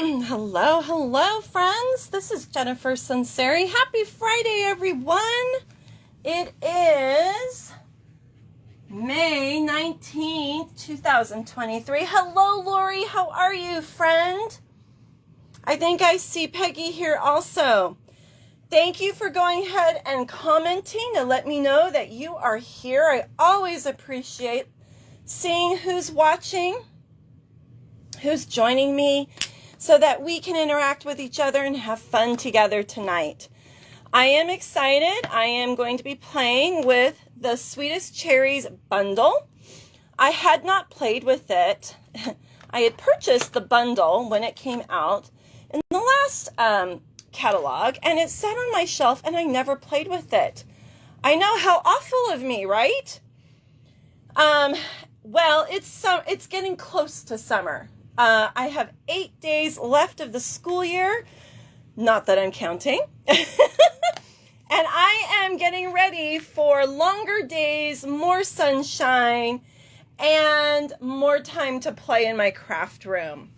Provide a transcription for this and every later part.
Hello, friends. This is Jennifer Sunseri. Happy Friday, everyone. It is May 19th, 2023. Hello, Lori. How are you, friend? I think I see Peggy here also. Thank you for going ahead and commenting to let me know that you are here. I always appreciate seeing who's watching, who's joining me, so that we can interact with each other and have fun together tonight. I am excited. I am going to be playing with the Sweetest Cherries bundle. I had not played with it. I had purchased the bundle when it came out in the last catalog, and it sat on my shelf and I never played with it. I know, how awful of me, right? Well, it's getting close to summer. I have 8 days left of the school year, not that I'm counting, and I am getting ready for longer days, more sunshine, and more time to play in my craft room.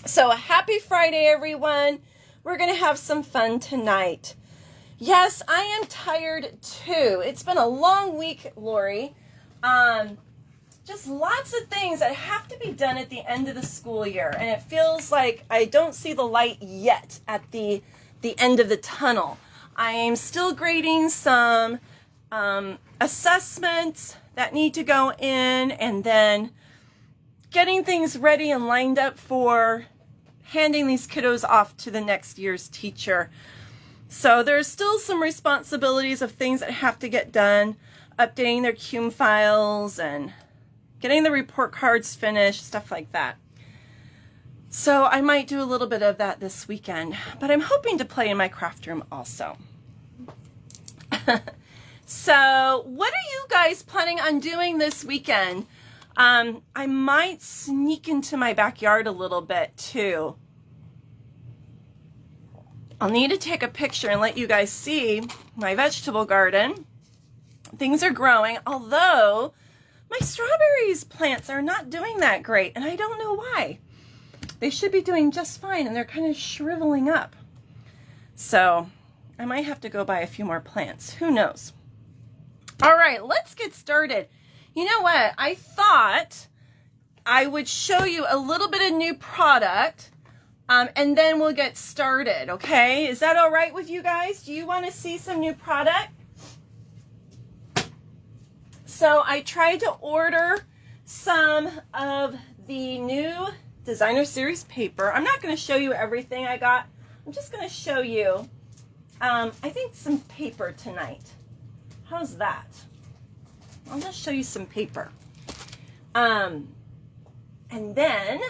So happy Friday, everyone. We're going to have some fun tonight. Yes, I am tired too. It's been a long week, Lori. Just lots of things that have to be done at the end of the school year. And it feels like I don't see the light yet at the end of the tunnel. I am still grading some assessments that need to go in, and then getting things ready and lined up for handing these kiddos off to the next year's teacher. So there's still some responsibilities of things that have to get done, updating their CUME files and getting the report cards finished, stuff like that. So I might do a little bit of that this weekend, but I'm hoping to play in my craft room also. So what are you guys planning on doing this weekend? I might sneak into my backyard a little bit too. I'll need to take a picture and let you guys see my vegetable garden. Things are growing, although my strawberries plants are not doing that great, and I don't know why. They should be doing just fine, and they're kind of shriveling up. So I might have to go buy a few more plants. Who knows? All right, let's get started. You know what? I thought I would show you a little bit of new product, and then we'll get started, okay? Is that all right with you guys? Do you want to see some new product? So I tried to order some of the new designer series paper. I'm not going to show you everything I got. I'm just going to show you, I think, some paper tonight. How's that? I'll just show you some paper. And then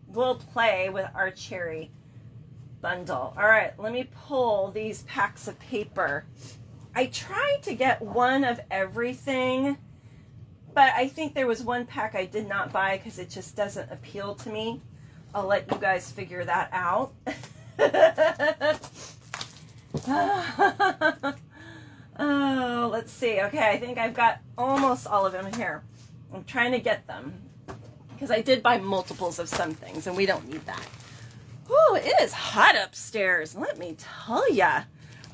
we'll play with our cherry bundle. All right, let me pull these packs of paper. I tried to get one of everything, but I think there was one pack I did not buy because it just doesn't appeal to me. I'll let you guys figure that out. Oh, let's see. Okay, I think I've got almost all of them here. I'm trying to get them because I did buy multiples of some things, and we don't need that. Whew, it is hot upstairs, let me tell ya.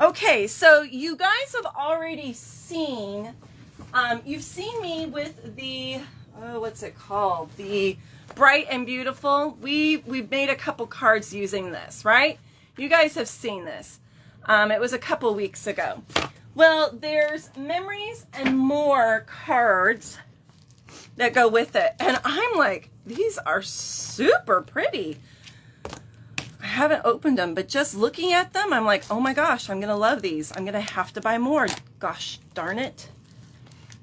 Okay, so you guys have already seen, you've seen me with the, what's it called? The Bright and Beautiful. We've made a couple cards using this, right? You guys have seen this. It was a couple weeks ago. Well, there's memories and more cards that go with it. And I'm like, these are super pretty. I haven't opened them, but just looking at them, I'm like, oh my gosh, I'm going to love these. I'm going to have to buy more. Gosh darn it.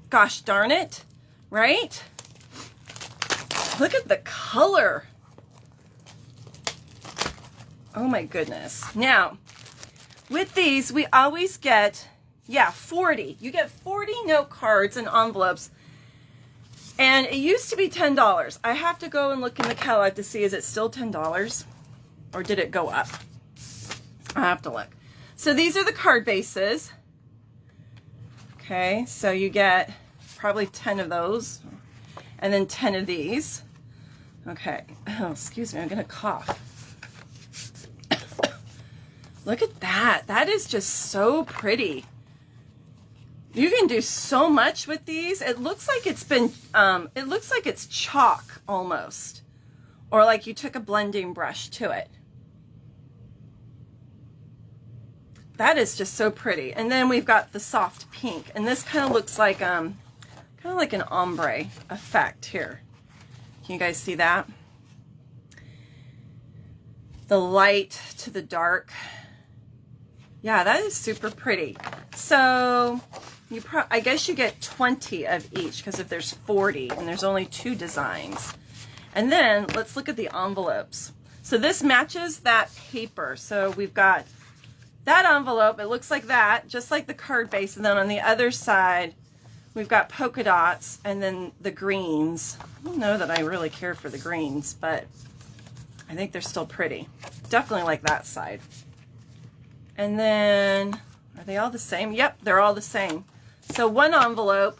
Gosh darn it. Right? Look at the color. Oh my goodness. Now, with these, we always get, 40. You get 40 note cards and envelopes. And it used to be $10. I have to go and look in the catalog to see, is it still $10? Or did it go up? I have to look. So these are the card bases. Okay, so you get probably 10 of those. And then 10 of these. Okay. Oh, excuse me, I'm going to cough. Look at that. That is just so pretty. You can do so much with these. It looks like it's been, it looks like it's chalk almost. Or like you took a blending brush to it. That is just so pretty. And then we've got the soft pink. And this kind of looks like, kind of like an ombre effect here. Can you guys see that? The light to the dark. Yeah, that is super pretty. So I guess you get 20 of each, because if there's 40 and there's only 2 designs. And then let's look at the envelopes. So this matches that paper. So we've got that envelope. It looks like that, just like the card base. And then on the other side, we've got polka dots and then the greens. I don't know that I really care for the greens, but I think they're still pretty. Definitely like that side. And then, are they all the same? Yep, they're all the same. So one envelope,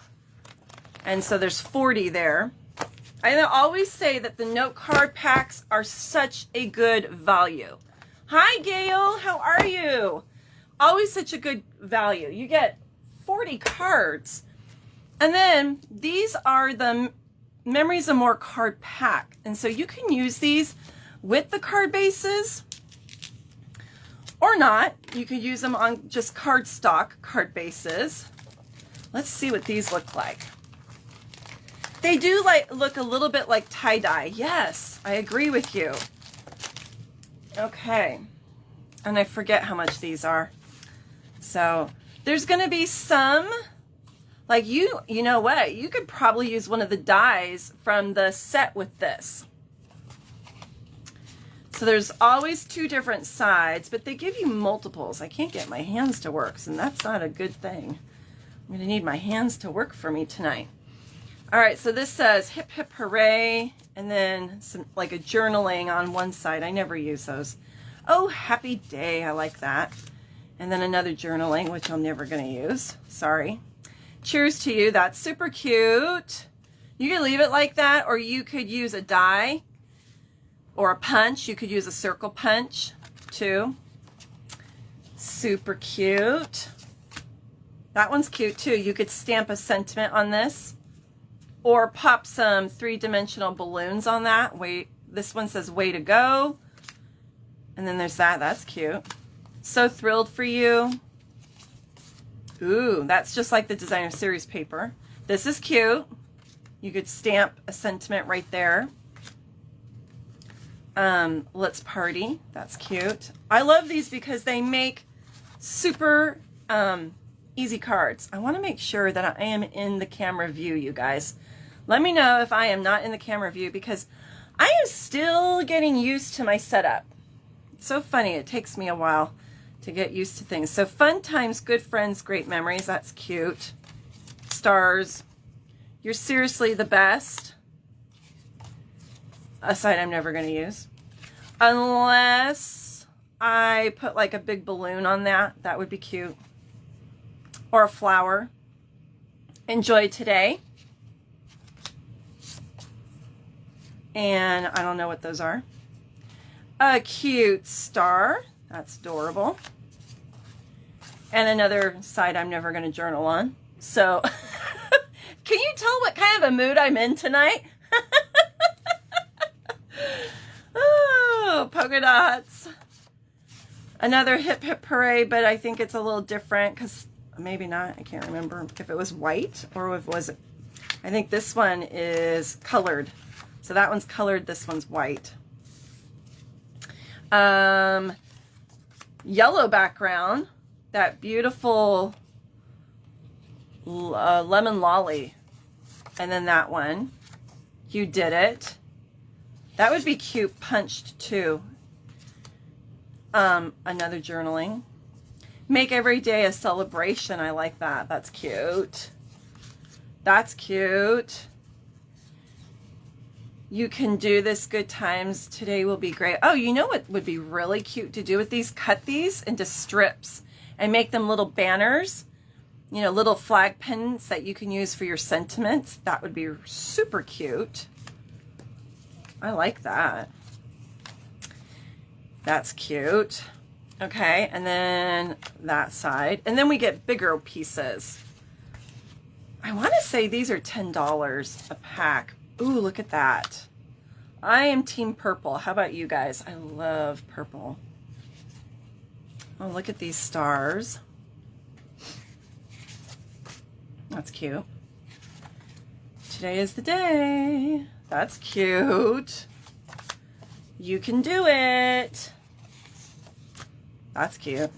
and so there's 40 there. I always say that the note card packs are such a good value. Hi, Gail, how are you? Always such a good value. You get 40 cards. And then these are the Memories of More card pack. And so you can use these with the card bases or not. You could use them on just cardstock card bases. Let's see what these look like. They do look a little bit like tie-dye. Yes, I agree with you. Okay. And I forget how much these are. So there's going to be some, like you know what? You could probably use one of the dies from the set with this. So there's always 2 different sides, but they give you multiples. I can't get my hands to work, and that's not a good thing. I'm going to need my hands to work for me tonight. All right, so this says hip hip hooray, and then some like a journaling on one side. I never use those. Oh, happy day. I like that. And then another journaling, which I'm never going to use. Sorry. Cheers to you. That's super cute. You can leave it like that, or you could use a die or a punch. You could use a circle punch too. Super cute. That one's cute too. You could stamp a sentiment on this or pop some 3-dimensional balloons on that. Wait, this one says way to go. And then there's that. That's cute. So thrilled for you. Ooh, that's just like the designer series paper. This is cute. You could stamp a sentiment right there. Let's party. That's cute. I love these because they make super easy cards. I want to make sure that I am in the camera view, you guys. Let me know if I am not in the camera view, because I am still getting used to my setup. It's so funny. It takes me a while to get used to things. So fun times, good friends, great memories. That's cute. Stars. You're seriously the best. A side I'm never going to use. Unless I put like a big balloon on that. That would be cute. Or a flower. Enjoy today. And I don't know what those are. A cute star. That's adorable. And another side I'm never going to journal on. So, can you tell what kind of a mood I'm in tonight? Oh, polka dots. Another hip hip hooray, but I think it's a little different because maybe not. I can't remember if it was white or if it was. I think this one is colored. So that one's colored. This one's white. Yellow background. That beautiful lemon lolly. And then that one. You did it. That would be cute punched too. Another journaling. Make every day a celebration. I like that. That's cute. That's cute. You can do this. Good times. Today will be great. Oh, you know what would be really cute to do with these? Cut these into strips and make them little banners. You know, little flag pins that you can use for your sentiments. That would be super cute. I like that. That's cute. Okay, and then that side. And then we get bigger pieces. I want to say these are $10 a pack. Ooh, look at that. I am team purple. How about you guys? I love purple. Oh, look at these stars. That's cute. Today is the day. That's cute. You can do it. That's cute.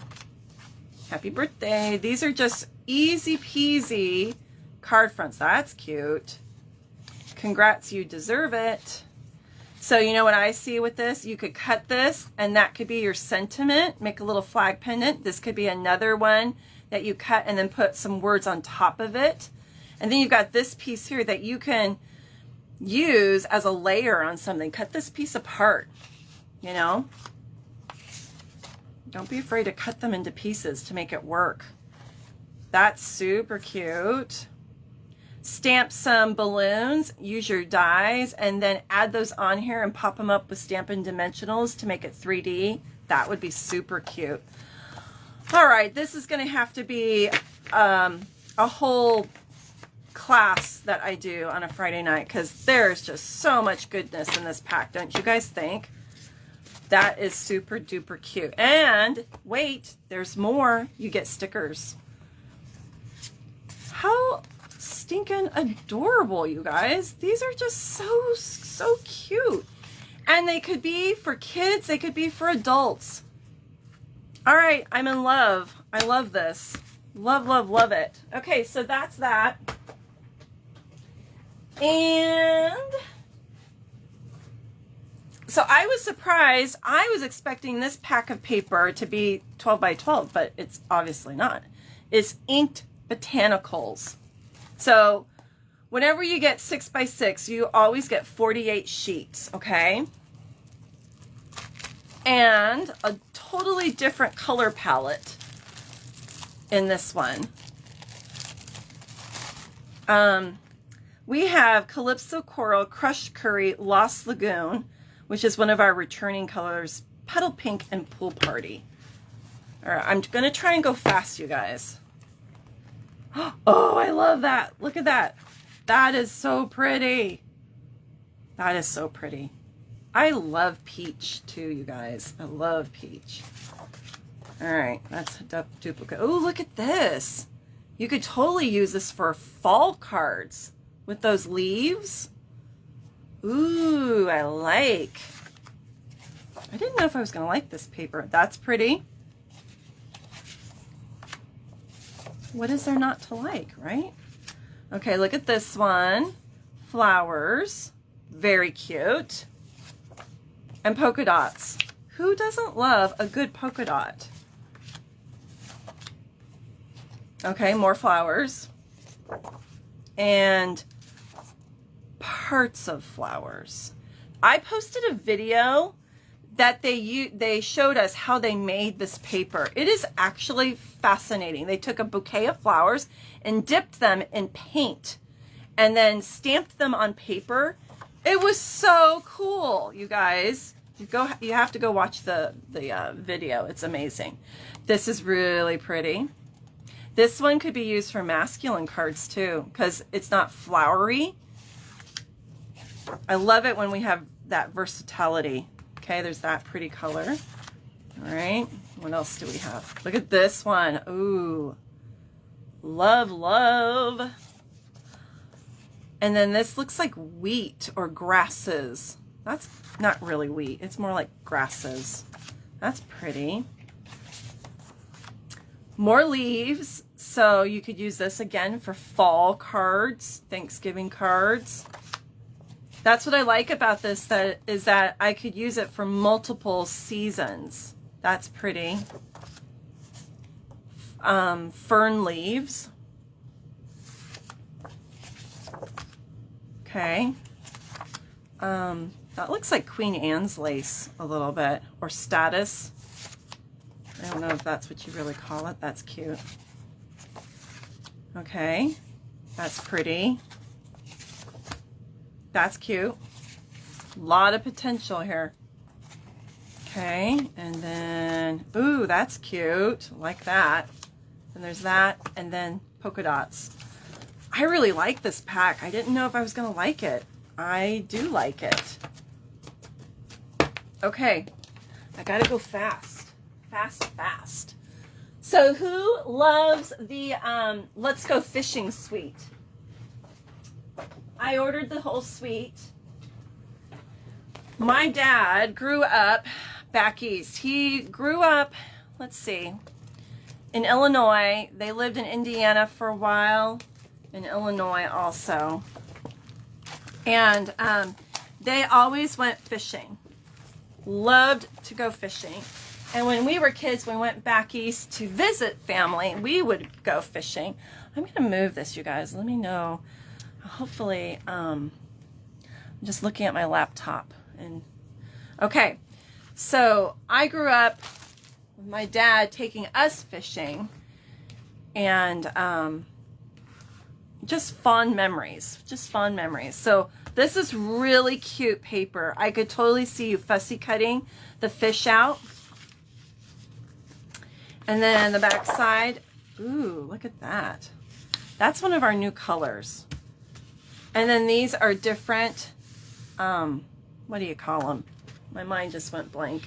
Happy birthday. These are just easy peasy card fronts. That's cute. Congrats, you deserve it. So you know what I see with this? You could cut this and that could be your sentiment. Make a little flag pendant. This could be another one that you cut and then put some words on top of it. And then you've got this piece here that you can use as a layer on something. Cut this piece apart, you know? Don't be afraid to cut them into pieces to make it work. That's super cute. Stamp some balloons, use your dies, and then add those on here and pop them up with Stampin' Dimensionals to make it 3D. That would be super cute. All right, this is going to have to be a whole class that I do on a Friday night because there's just so much goodness in this pack, don't you guys think? That is super duper cute. And wait, there's more. You get stickers. How stinking adorable, you guys. These are just so cute. And they could be for kids. They could be for adults. All right, I'm in love. I love this. Love, love, love it. Okay, so that's that. And so I was surprised. I was expecting this pack of paper to be 12 by 12, but it's obviously not. It's inked botanicals. So whenever you get 6 by 6, you always get 48 sheets, okay? And a totally different color palette in this one. We have Calypso Coral, Crushed Curry, Lost Lagoon, which is one of our returning colors, Petal Pink, and Pool Party. All right, I'm going to try and go fast, you guys. Oh, I love that. Look at that. That is so pretty. That is so pretty. I love peach too, you guys. I love peach. All right, that's a duplicate. Oh, look at this. You could totally use this for fall cards with those leaves. Ooh, I like. I didn't know if I was going to like this paper. That's pretty. What is there not to like, right? Okay, look at this one. Flowers. Very cute. And polka dots. Who doesn't love a good polka dot? Okay, more flowers. And parts of flowers. I posted a video that they showed us how they made this paper. It is actually fascinating. They took a bouquet of flowers and dipped them in paint and then stamped them on paper. It was so cool, you guys. You have to go watch the video. It's amazing. This is really pretty. This one could be used for masculine cards too because it's not flowery. I love it when we have that versatility. Okay, there's that pretty color. All right, what else do we have? Look at this one. Ooh, love, love. And then this looks like wheat or grasses. That's not really wheat. It's more like grasses. That's pretty. More leaves. So you could use this again for fall cards, Thanksgiving cards. That's what I like about this, is that I could use it for multiple seasons. That's pretty. Fern leaves. Okay. That looks like Queen Anne's lace a little bit, or status. I don't know if that's what you really call it. That's cute. Okay. That's pretty. That's cute. A lot of potential here. Okay, and then, ooh, that's cute. Like that. And there's that, and then polka dots. I really like this pack. I didn't know if I was going to like it. I do like it. Okay, I got to go fast. Fast. So who loves the Let's Go Fishing suite? I ordered the whole suite. My dad grew up back east. He grew up, let's see, in Illinois. They lived in Indiana for a while, in Illinois also. And they always went fishing. Loved to go fishing. And when we were kids, we went back east to visit family. We would go fishing. I'm going to move this, you guys. Let me know. Hopefully, I'm just looking at my laptop. And okay, so I grew up with my dad taking us fishing, and just fond memories. So this is really cute paper. I could totally see you fussy cutting the fish out. And then the back side, ooh, look at that. That's one of our new colors. And then these are different, what do you call them? My mind just went blank.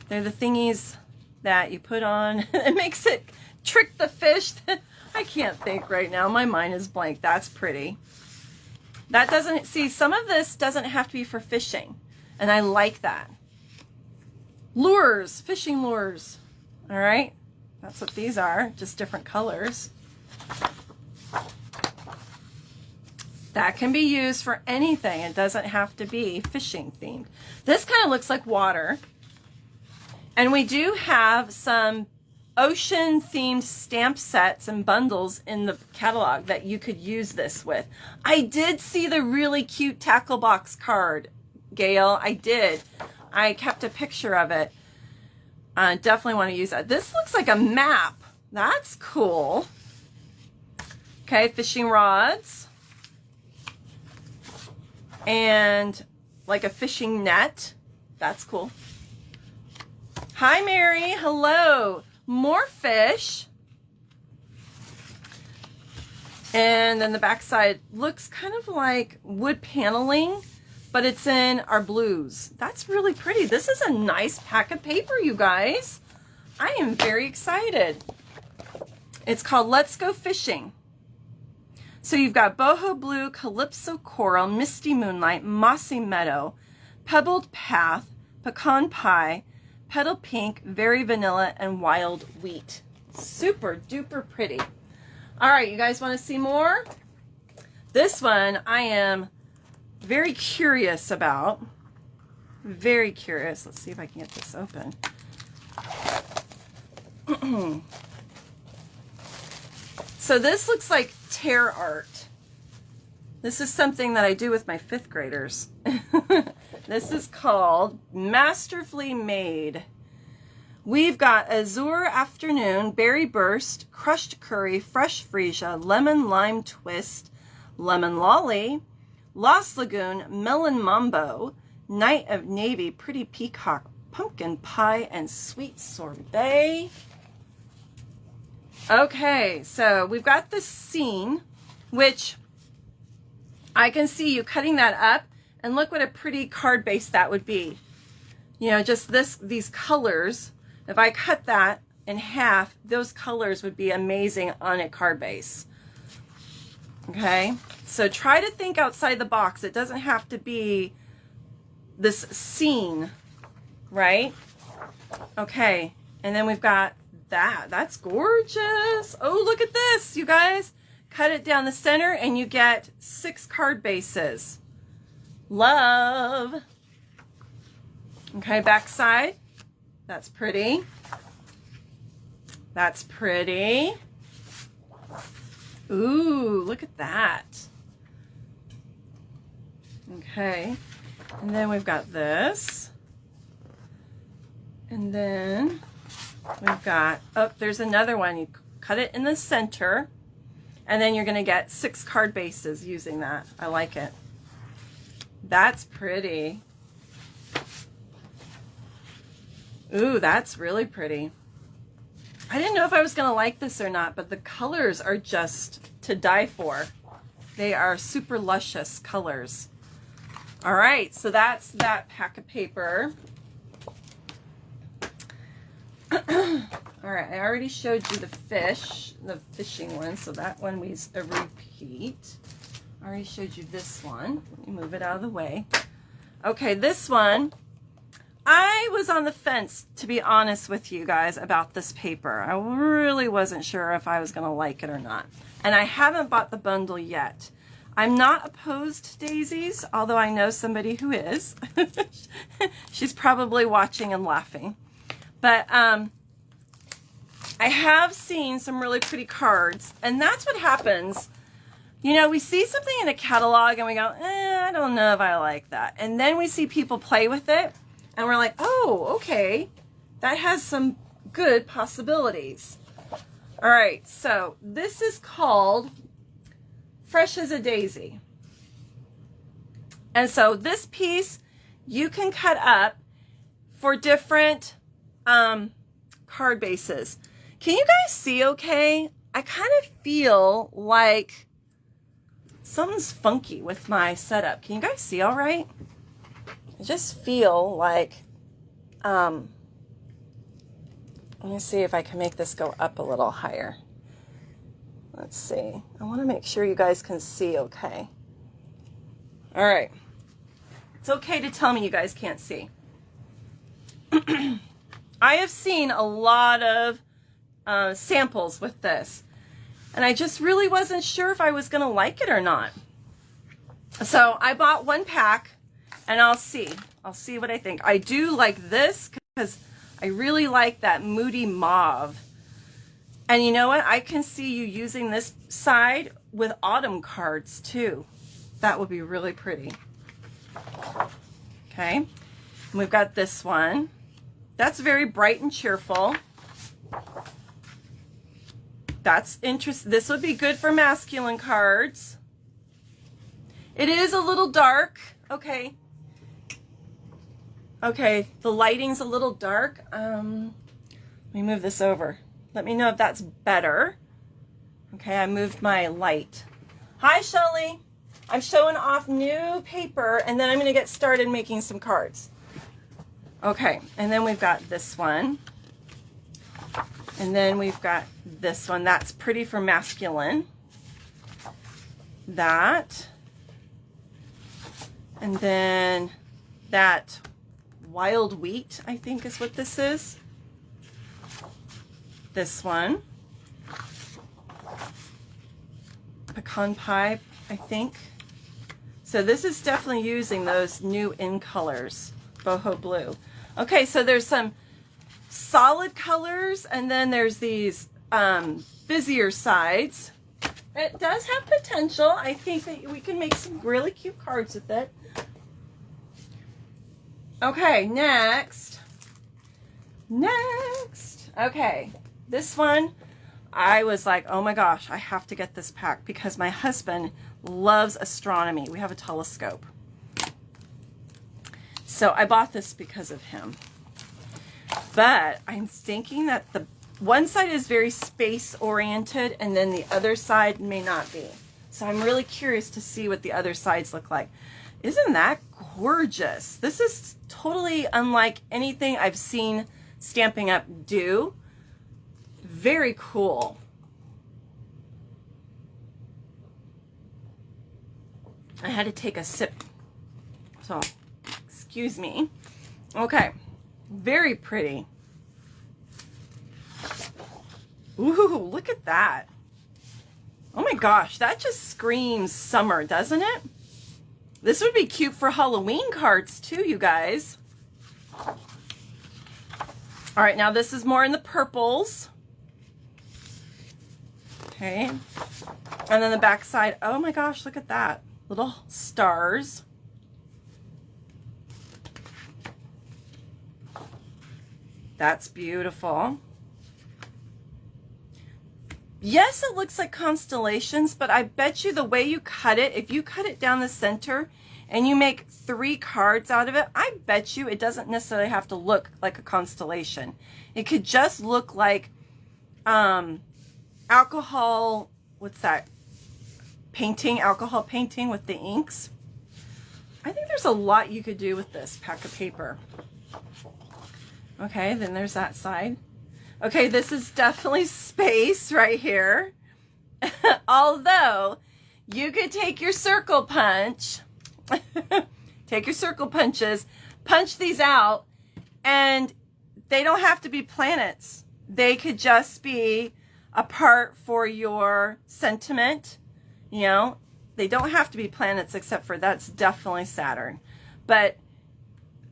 They're the thingies that you put on. It makes it trick the fish. I can't think right now. My mind is blank. That's pretty. That doesn't, see, some of this doesn't have to be for fishing. And I like that. Lures, fishing lures. All right. That's what these are. Just different colors. That can be used for anything. It doesn't have to be fishing themed. This kind of looks like water. And we do have some ocean themed stamp sets and bundles in the catalog that you could use this with. I did see the really cute tackle box card, Gail. I did. I kept a picture of it. I definitely want to use that. This looks like a map. That's cool. Okay, fishing rods. And like a fishing net. That's cool. Hi, Mary. Hello. More fish. And then the back side looks kind of like wood paneling, but it's in our blues. That's really pretty. This is a nice pack of paper, you guys. I am very excited. It's called Let's Go Fishing. So you've got boho blue, calypso coral, misty moonlight, mossy meadow, pebbled path, pecan pie, petal pink, very vanilla, and wild wheat. Super duper pretty. All right, you guys want to see more? This one I am very curious about. Very curious. Let's see if I can get this open. So this looks like tear art. This is something that I do with my 5th graders. This is called Masterfully Made. We've got Azure Afternoon, Berry Burst, Crushed Curry, Fresh Freesia, Lemon Lime Twist, Lemon Lolly, Lost Lagoon, Melon Mambo, Night of Navy, Pretty Peacock, Pumpkin Pie, and Sweet Sorbet. Okay, so we've got this scene, which I can see you cutting that up, and look what a pretty card base that would be. You know, just these colors. If I cut that in half, those colors would be amazing on a card base. Okay, so try to think outside the box. It doesn't have to be this scene, right? Okay, and then we've got that. That's gorgeous. Oh, look at this, you guys. Cut it down the center and you get 6 card bases. Love. Okay, back side. That's pretty. That's pretty. Ooh, look at that. Okay, and then we've got this. And then we've got, oh, there's another one. You cut it in the center, and then you're going to get 6 card bases using that. I like it. That's pretty. Ooh, that's really pretty. I didn't know if I was going to like this or not, but the colors are just to die for. They are super luscious colors. All right, so that's that pack of paper. All right, I already showed you the fishing one, so that one was a repeat. I already showed you this one. Let me move it out of the way. Okay, this one, I was on the fence, to be honest with you guys, about this paper. I really wasn't sure if I was going to like it or not. And I haven't bought the bundle yet. I'm not opposed to daisies, although I know somebody who is. She's probably watching and laughing. But I have seen some really pretty cards, and that's what happens. You know, we see something in a catalog and we go, I don't know if I like that. And then we see people play with it and we're like, oh, okay, that has some good possibilities. All right, so this is called Fresh as a Daisy. And so this piece you can cut up for different card bases. Can you guys see okay? I kind of feel like something's funky with my setup. Can you guys see all right? I just feel like, let me see if I can make this go up a little higher. Let's see. I want to make sure you guys can see okay. All right. It's okay to tell me you guys can't see. I have seen a lot of samples with this, and I just really wasn't sure if I was going to like it or not. So I bought one pack, and I'll see. I'll see what I think. I do like this because I really like that moody mauve. And you know what? I can see you using this side with autumn cards too. That would be really pretty. Okay. And we've got this one. That's very bright and cheerful. That's interesting. This would be good for masculine cards. It is a little dark. Okay. Okay, the lighting's a little dark. Let me move this over. Let me know if that's better. Okay, I moved my light. Hi, Shelly. I'm showing off new paper, and then I'm going to get started making some cards. Okay, and then we've got this one. And then we've got this one. That's pretty for masculine. That. And then that wild wheat, I think is what this is. This one. Pecan pie, I think. So this is definitely using those new in colors. Boho blue. Okay, so there's some solid colors, and then there's these busier sides. It does have potential. I think that we can make some really cute cards with it. Okay, next. Okay, this one, I was like, oh my gosh, I have to get this pack because my husband loves astronomy. We have a telescope. So I bought this because of him. But I'm thinking that the one side is very space oriented and then the other side may not be. So I'm really curious to see what the other sides look like. Isn't that gorgeous? This is totally unlike anything I've seen Stampin' Up! Do. Very cool. I had to take a sip. So, excuse me. Okay. Very pretty. Ooh, look at that. Oh my gosh, that just screams summer, doesn't it? This would be cute for Halloween cards too, you guys. All right, now this is more in the purples. Okay. And then the back side, oh my gosh, look at that. Little stars. That's beautiful. Yes, it looks like constellations, but I bet you the way you cut it, if you cut it down the center and you make 3 cards out of it, I bet you it doesn't necessarily have to look like a constellation. It could just look like alcohol, what's that? Painting, alcohol painting with the inks. I think there's a lot you could do with this pack of paper. Okay, then there's that side. Okay, this is definitely space right here. Although, you could take your circle punch, take your circle punches, punch these out, and they don't have to be planets. They could just be a part for your sentiment. You know, they don't have to be planets, except for that's definitely Saturn. But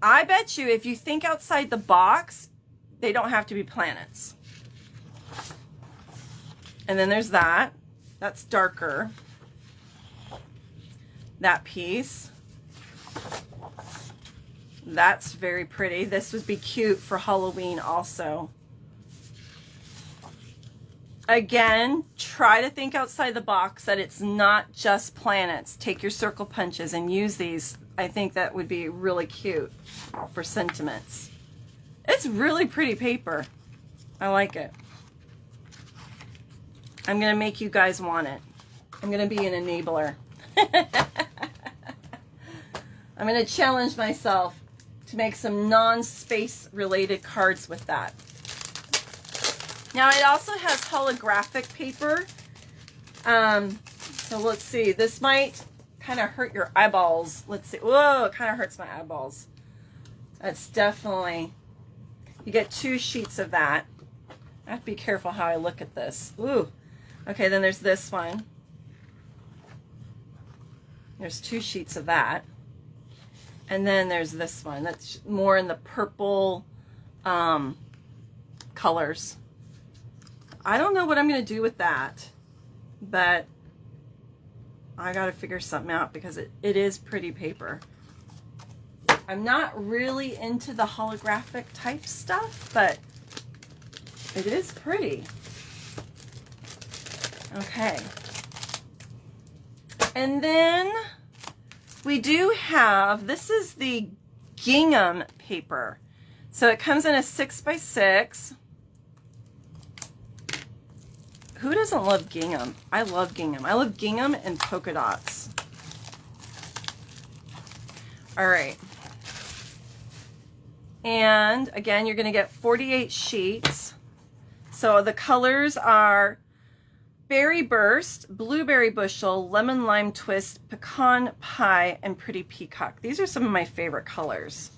I bet you if you think outside the box, they don't have to be planets. And then there's that. That's darker. That piece. That's very pretty. This would be cute for Halloween also. Again, try to think outside the box that it's not just planets. Take your circle punches and use these. I think that would be really cute for sentiments. It's really pretty paper. I like it. I'm going to make you guys want it. I'm going to be an enabler. I'm going to challenge myself to make some non-space related cards with that. Now it also has holographic paper. So let's see. This might kind of hurt your eyeballs. Let's see. Whoa, it kind of hurts my eyeballs. That's definitely... You get 2 sheets of that. I have to be careful how I look at this. Ooh. Okay, then there's this one. There's 2 sheets of that. And then there's this one. That's more in the purple colors. I don't know what I'm going to do with that. But I got to figure something out because it is pretty paper. I'm not really into the holographic type stuff, but it is pretty. Okay. And then we do have, this is the gingham paper. So it comes in a 6x6. Who doesn't love gingham? I love gingham. I love gingham and polka dots. All right. And again, you're going to get 48 sheets. So the colors are Berry Burst, Blueberry Bushel, Lemon Lime Twist, Pecan Pie, and Pretty Peacock. These are some of my favorite colors.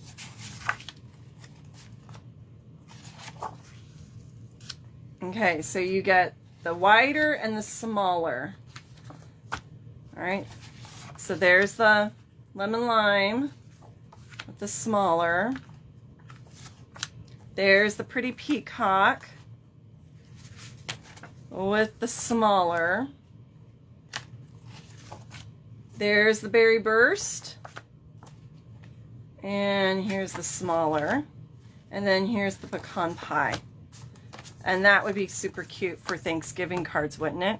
Okay, so you get the wider and the smaller. All right, so there's the Lemon Lime with the smaller. There's the Pretty Peacock with the smaller. There's the Berry Burst. And here's the smaller. And then here's the Pecan Pie. And that would be super cute for Thanksgiving cards, wouldn't it?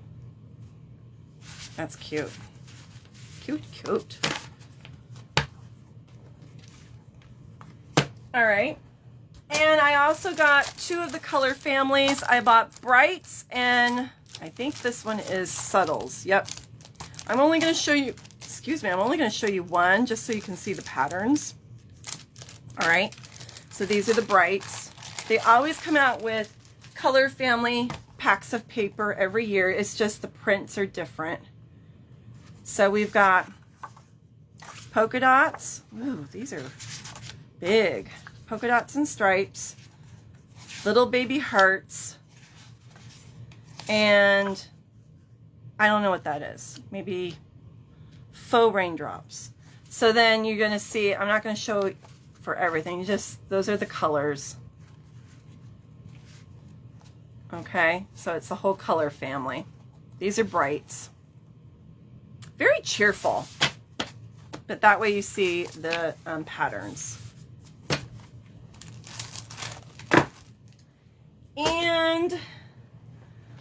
That's cute. Cute, cute. All right. And I also got 2 of the color families. I bought Brights, and I think this one is Subtles. Yep. I'm only going to show you, excuse me, I'm only going to show you one just so you can see the patterns. All right. So these are the Brights. They always come out with color family packs of paper every year. It's just the prints are different. So we've got polka dots. Ooh, these are big. Polka dots and stripes, little baby hearts, and I don't know what that is. Maybe faux raindrops. So then you're going to see, I'm not going to show for everything, just those are the colors. Okay, so it's the whole color family. These are Brights. Very cheerful, but that way you see the patterns. And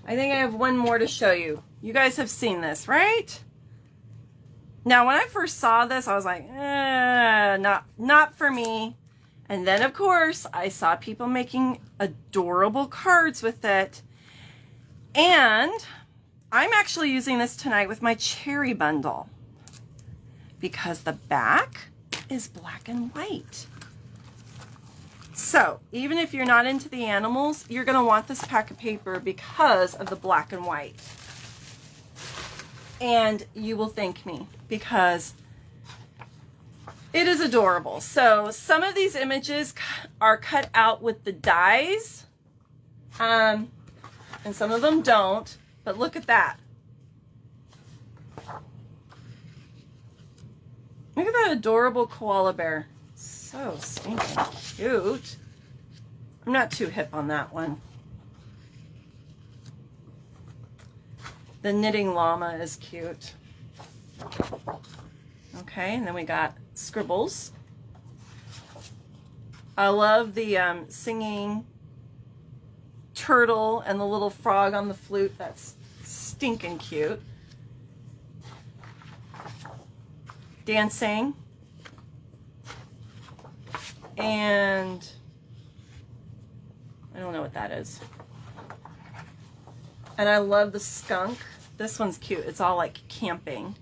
I think I have one more to show you. You guys have seen this, right? Now, when I first saw this, I was like, not for me. And then, of course, I saw people making adorable cards with it. And I'm actually using this tonight with my cherry bundle because the back is black and white. So even if you're not into the animals, you're going to want this pack of paper because of the black and white. And you will thank me because it is adorable. So some of these images are cut out with the dies, and some of them don't, but look at that. Look at that adorable koala bear. So stinking cute. I'm not too hip on that one. The knitting llama is cute. Okay, and then we got scribbles. I love the singing turtle and the little frog on the flute. That's stinking cute. Dancing. And I don't know what that is. And I love the skunk. This one's cute. It's all like camping.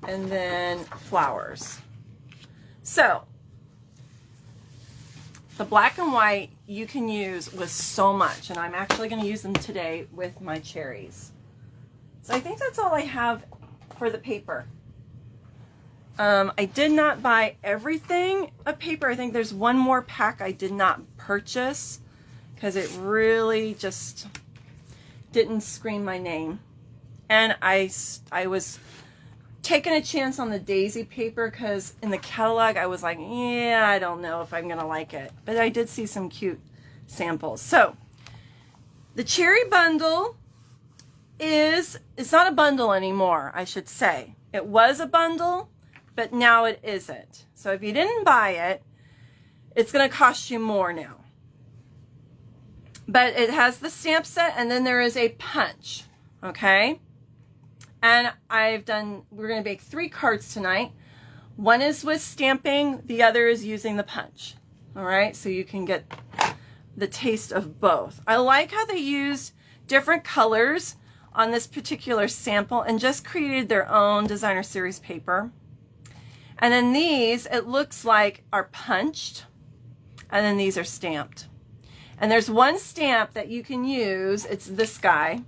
And then flowers. So the black and white you can use with so much, and I'm actually going to use them today with my cherries. So I think that's all I have for the paper. I did not buy everything of paper. I think there's one more pack I did not purchase because it really just didn't scream my name. And I was taking a chance on the daisy paper because in the catalog I was like, yeah, I don't know if I'm going to like it. But I did see some cute samples. So the cherry bundle it's not a bundle anymore, I should say. It was a bundle, but now it isn't. So if you didn't buy it, it's going to cost you more now. But it has the stamp set, and then there is a punch, okay? And we're going to make 3 cards tonight. One is with stamping, the other is using the punch, all right? So you can get the taste of both. I like how they used different colors on this particular sample and just created their own designer series paper. And then these, it looks like, are punched, and then these are stamped. And there's one stamp that you can use. It's this guy.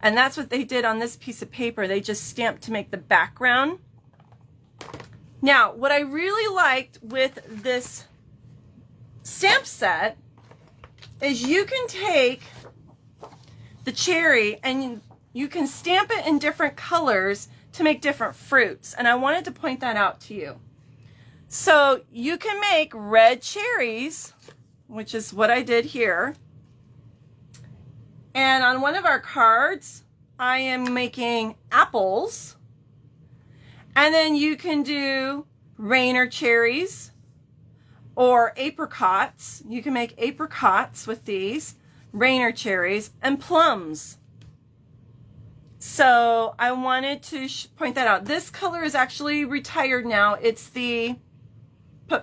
And that's what they did on this piece of paper. They just stamped to make the background. Now, what I really liked with this stamp set is you can take the cherry and you can stamp it in different colors to make different fruits. And I wanted to point that out to you. So you can make red cherries, which is what I did here. And on one of our cards, I am making apples. And then you can do Rainer cherries or apricots. You can make apricots with these, Rainer cherries, and plums. So I wanted to point that out. This color is actually retired now. It's the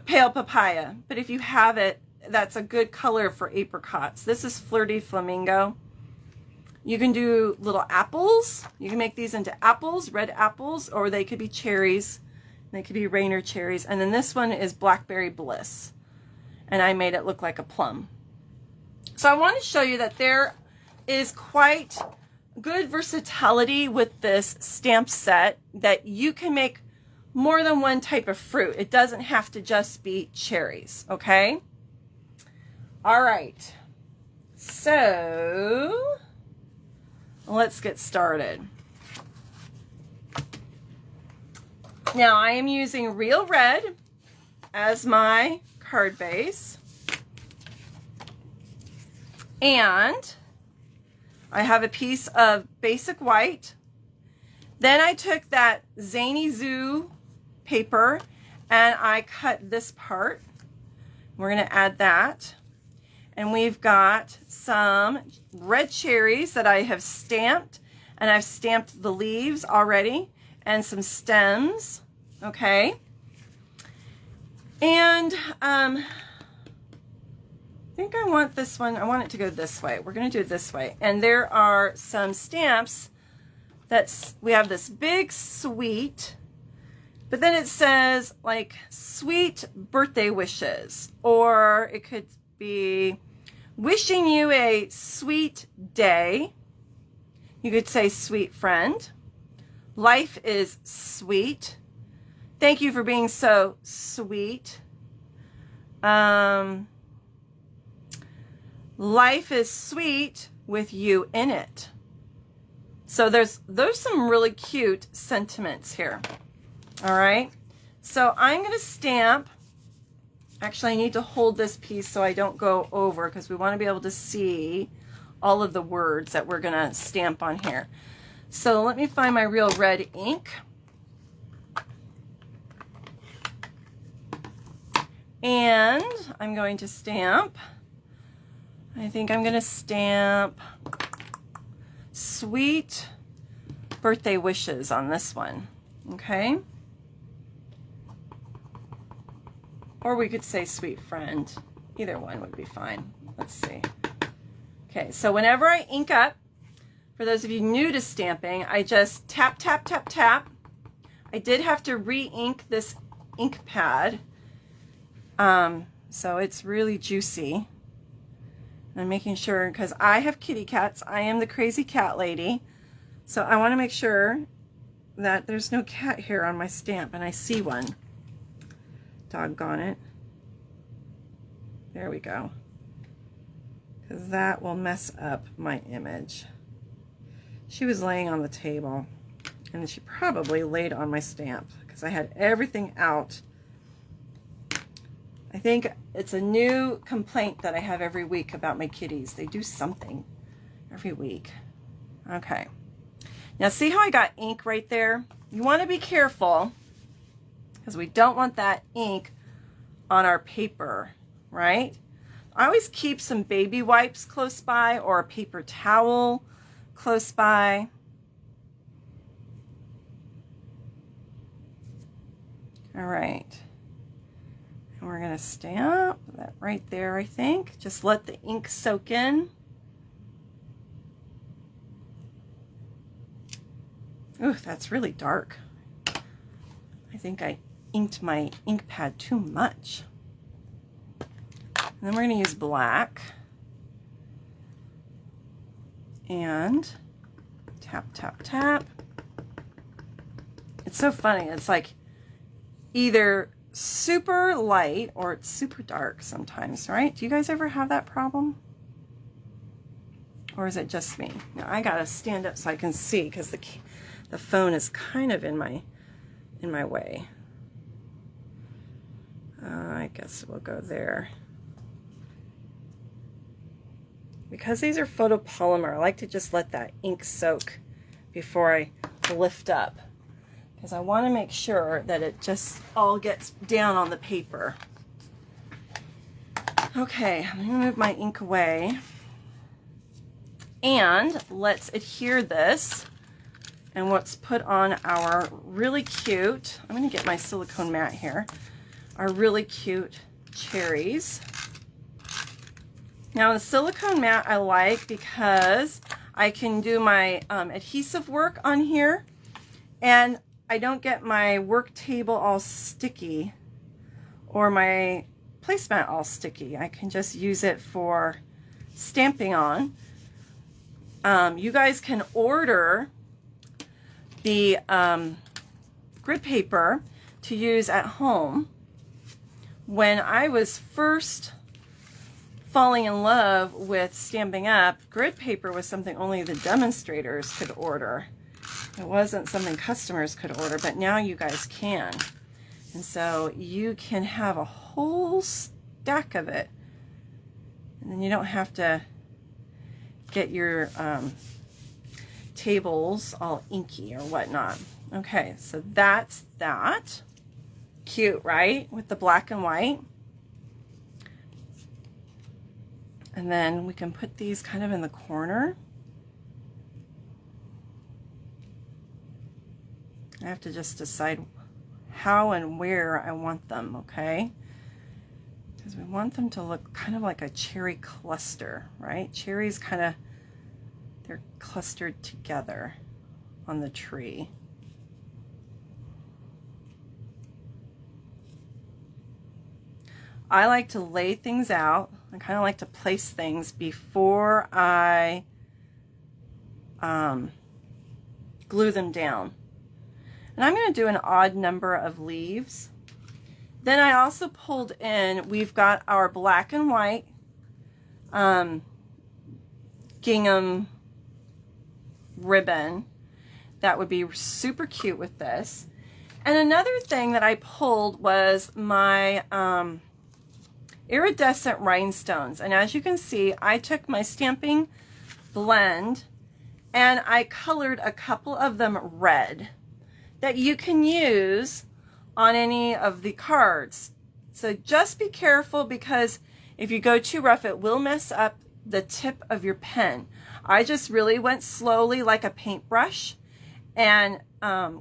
pale papaya. But if you have it, that's a good color for apricots. This is Flirty Flamingo. You can do little apples. You can make these into apples, red apples, or they could be cherries. They could be Rainer cherries. And then this one is Blackberry Bliss. And I made it look like a plum. So I want to show you that there is quite good versatility with this stamp set, that you can make more than one type of fruit. It doesn't have to just be cherries, okay? All right. So let's get started. Now I am using Real Red as my card base. And I have a piece of basic white. Then I took that Zany Zoo paper and I cut this part. We're going to add that. And we've got some red cherries that I have stamped, and I've stamped the leaves already and some stems, okay? And I think I want this one, I want it to go this way. We're gonna do it this way. And there are some stamps we have this big sweet, but then it says like sweet birthday wishes, or it could be wishing you a sweet day. You could say sweet friend. Life is sweet. Thank you for being so sweet. Life is sweet with you in it. So there's some really cute sentiments here. All right. So I'm going to stamp. Actually, I need to hold this piece so I don't go over, because we want to be able to see all of the words that we're going to stamp on here. So let me find my real red ink. And I'm going to stamp. I think I'm going to stamp sweet birthday wishes on this one. Okay. Or we could say sweet friend. Either one would be fine. Let's see. Okay, so whenever I ink up, for those of you new to stamping, I just tap, tap, tap, tap. I did have to re-ink this ink pad. So it's really juicy. I'm making sure, because I have kitty cats. I am the crazy cat lady. So I want to make sure that there's no cat hair on my stamp, and I see one. Doggone it. There we go. Because that will mess up my image. She was laying on the table, and she probably laid on my stamp because I had everything out. I think it's a new complaint that I have every week about my kitties. They do something every week. Okay. Now see how I got ink right there? You want to be careful, because we don't want that ink on our paper, right? I always keep some baby wipes close by, or a paper towel close by. All right. And we're going to stamp that right there, I think. Just let the ink soak in. Ooh, that's really dark. I think I inked my ink pad too much. And then we're going to use black. And tap, tap, tap. It's so funny. It's like either super light or it's super dark sometimes, right? Do you guys ever have that problem? Or is it just me? Now I gotta stand up so I can see, because the phone is kind of in my way. I guess we'll go there. Because these are photopolymer, I like to just let that ink soak before I lift up, because I want to make sure that it just all gets down on the paper. Okay, I'm going to move my ink away, and let's adhere this and what's put on our really cute, I'm going to get my silicone mat here, our really cute cherries. Now the silicone mat I like because I can do my adhesive work on here, and I don't get my work table all sticky or my placemat all sticky. I can just use it for stamping on. You guys can order the grid paper to use at home. When I was first falling in love with Stampin' Up, grid paper was something only the demonstrators could order. It wasn't something customers could order, but now you guys can. And so you can have a whole stack of it. And then you don't have to get your tables all inky or whatnot. Okay, so that's that. Cute, right? With the black and white. And then we can put these kind of in the corner. I have to just decide how and where I want them, okay? Because we want them to look kind of like a cherry cluster, right? Cherries kind of, they're clustered together on the tree. I like to lay things out. I kind of like to place things before I glue them down. And I'm going to do an odd number of leaves. Then I also pulled in, we've got our black and white gingham ribbon. That would be super cute with this. And another thing that I pulled was my iridescent rhinestones. And as you can see, I took my Stampin' blend and I colored a couple of them red that you can use on any of the cards. So just be careful, because if you go too rough, it will mess up the tip of your pen. I just really went slowly like a paintbrush and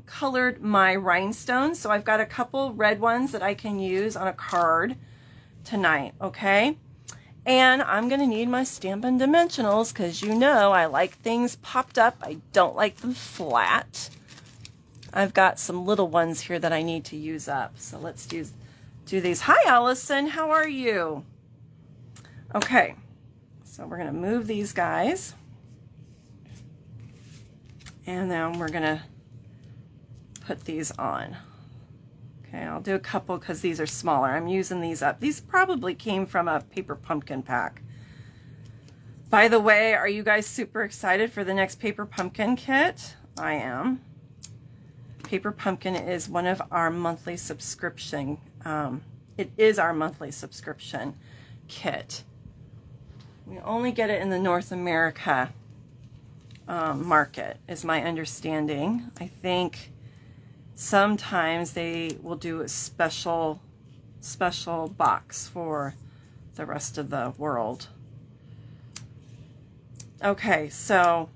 colored my rhinestones. So I've got a couple red ones that I can use on a card tonight, okay? And I'm gonna need my Stampin' dimensionals, because you know I like things popped up. I don't like them flat. I've got some little ones here that I need to use up. So let's do these. Hi, Allison, how are you? Okay, so we're gonna move these guys. And then we're gonna put these on. Okay, I'll do a couple because these are smaller. I'm using these up. These probably came from a paper pumpkin pack. By the way, are you guys super excited for the next paper pumpkin kit? I am. Paper Pumpkin is one of our monthly subscription. It is our monthly subscription kit. We only get it in the North America market, is my understanding. I think sometimes they will do a special box for the rest of the world. Okay, so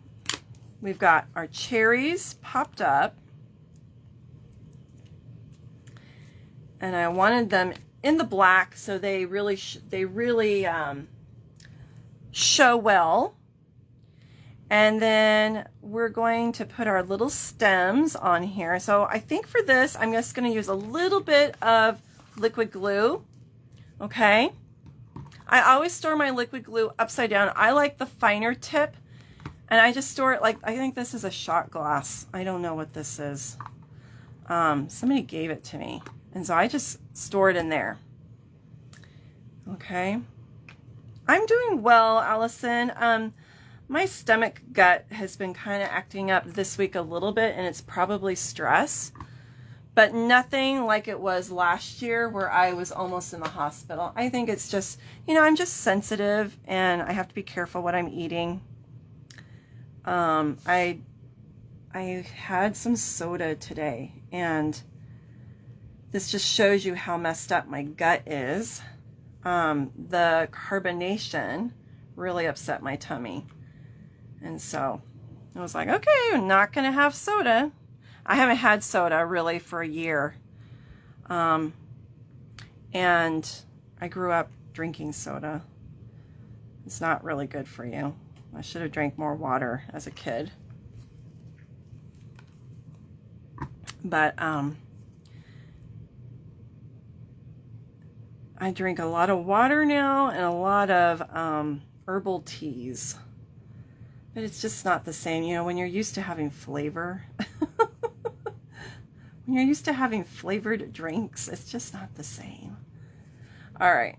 we've got our cherries popped up. And I wanted them in the black so they really show well. And then we're going to put our little stems on here. So I think for this, I'm just going to use a little bit of liquid glue. Okay. I always store my liquid glue upside down. I like the finer tip, and I just store it like, I think this is a shot glass. I don't know what this is. Somebody gave it to me. And so I just store it in there. Okay. I'm doing well, Allison. My stomach gut has been kind of acting up this week a little bit, and it's probably stress, but nothing like it was last year where I was almost in the hospital. I think it's just, you know, I'm just sensitive and I have to be careful what I'm eating. I had some soda today, and this just shows you how messed up my gut is. The carbonation really upset my tummy. And so I was like, okay, I'm not going to have soda. I haven't had soda really for a year. And I grew up drinking soda. It's not really good for you. I should have drank more water as a kid. But I drink a lot of water now and a lot of herbal teas. But it's just not the same, you know, when you're used to having flavor. When you're used to having flavored drinks, it's just not the same. All right.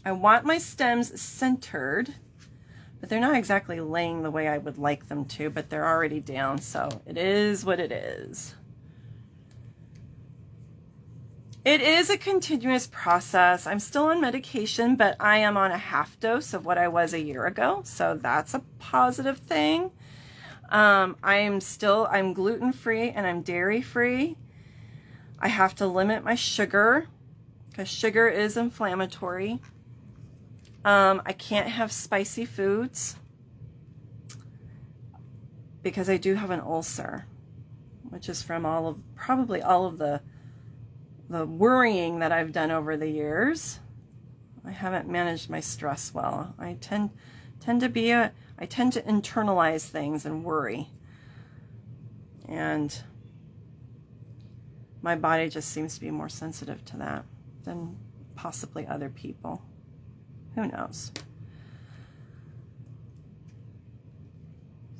I want my stems centered, but they're not exactly laying the way I would like them to, but they're already down, so it is what it is. It is a continuous process. I'm still on medication, but I am on a half dose of what I was a year ago, so that's a positive thing. I'm gluten-free and I'm dairy-free. I have to limit my sugar because sugar is inflammatory. I can't have spicy foods because I do have an ulcer. which is from probably all of the worrying that I've done over the years. I haven't managed my stress well. I tend to internalize things and worry. And my body just seems to be more sensitive to that than possibly other people. Who knows?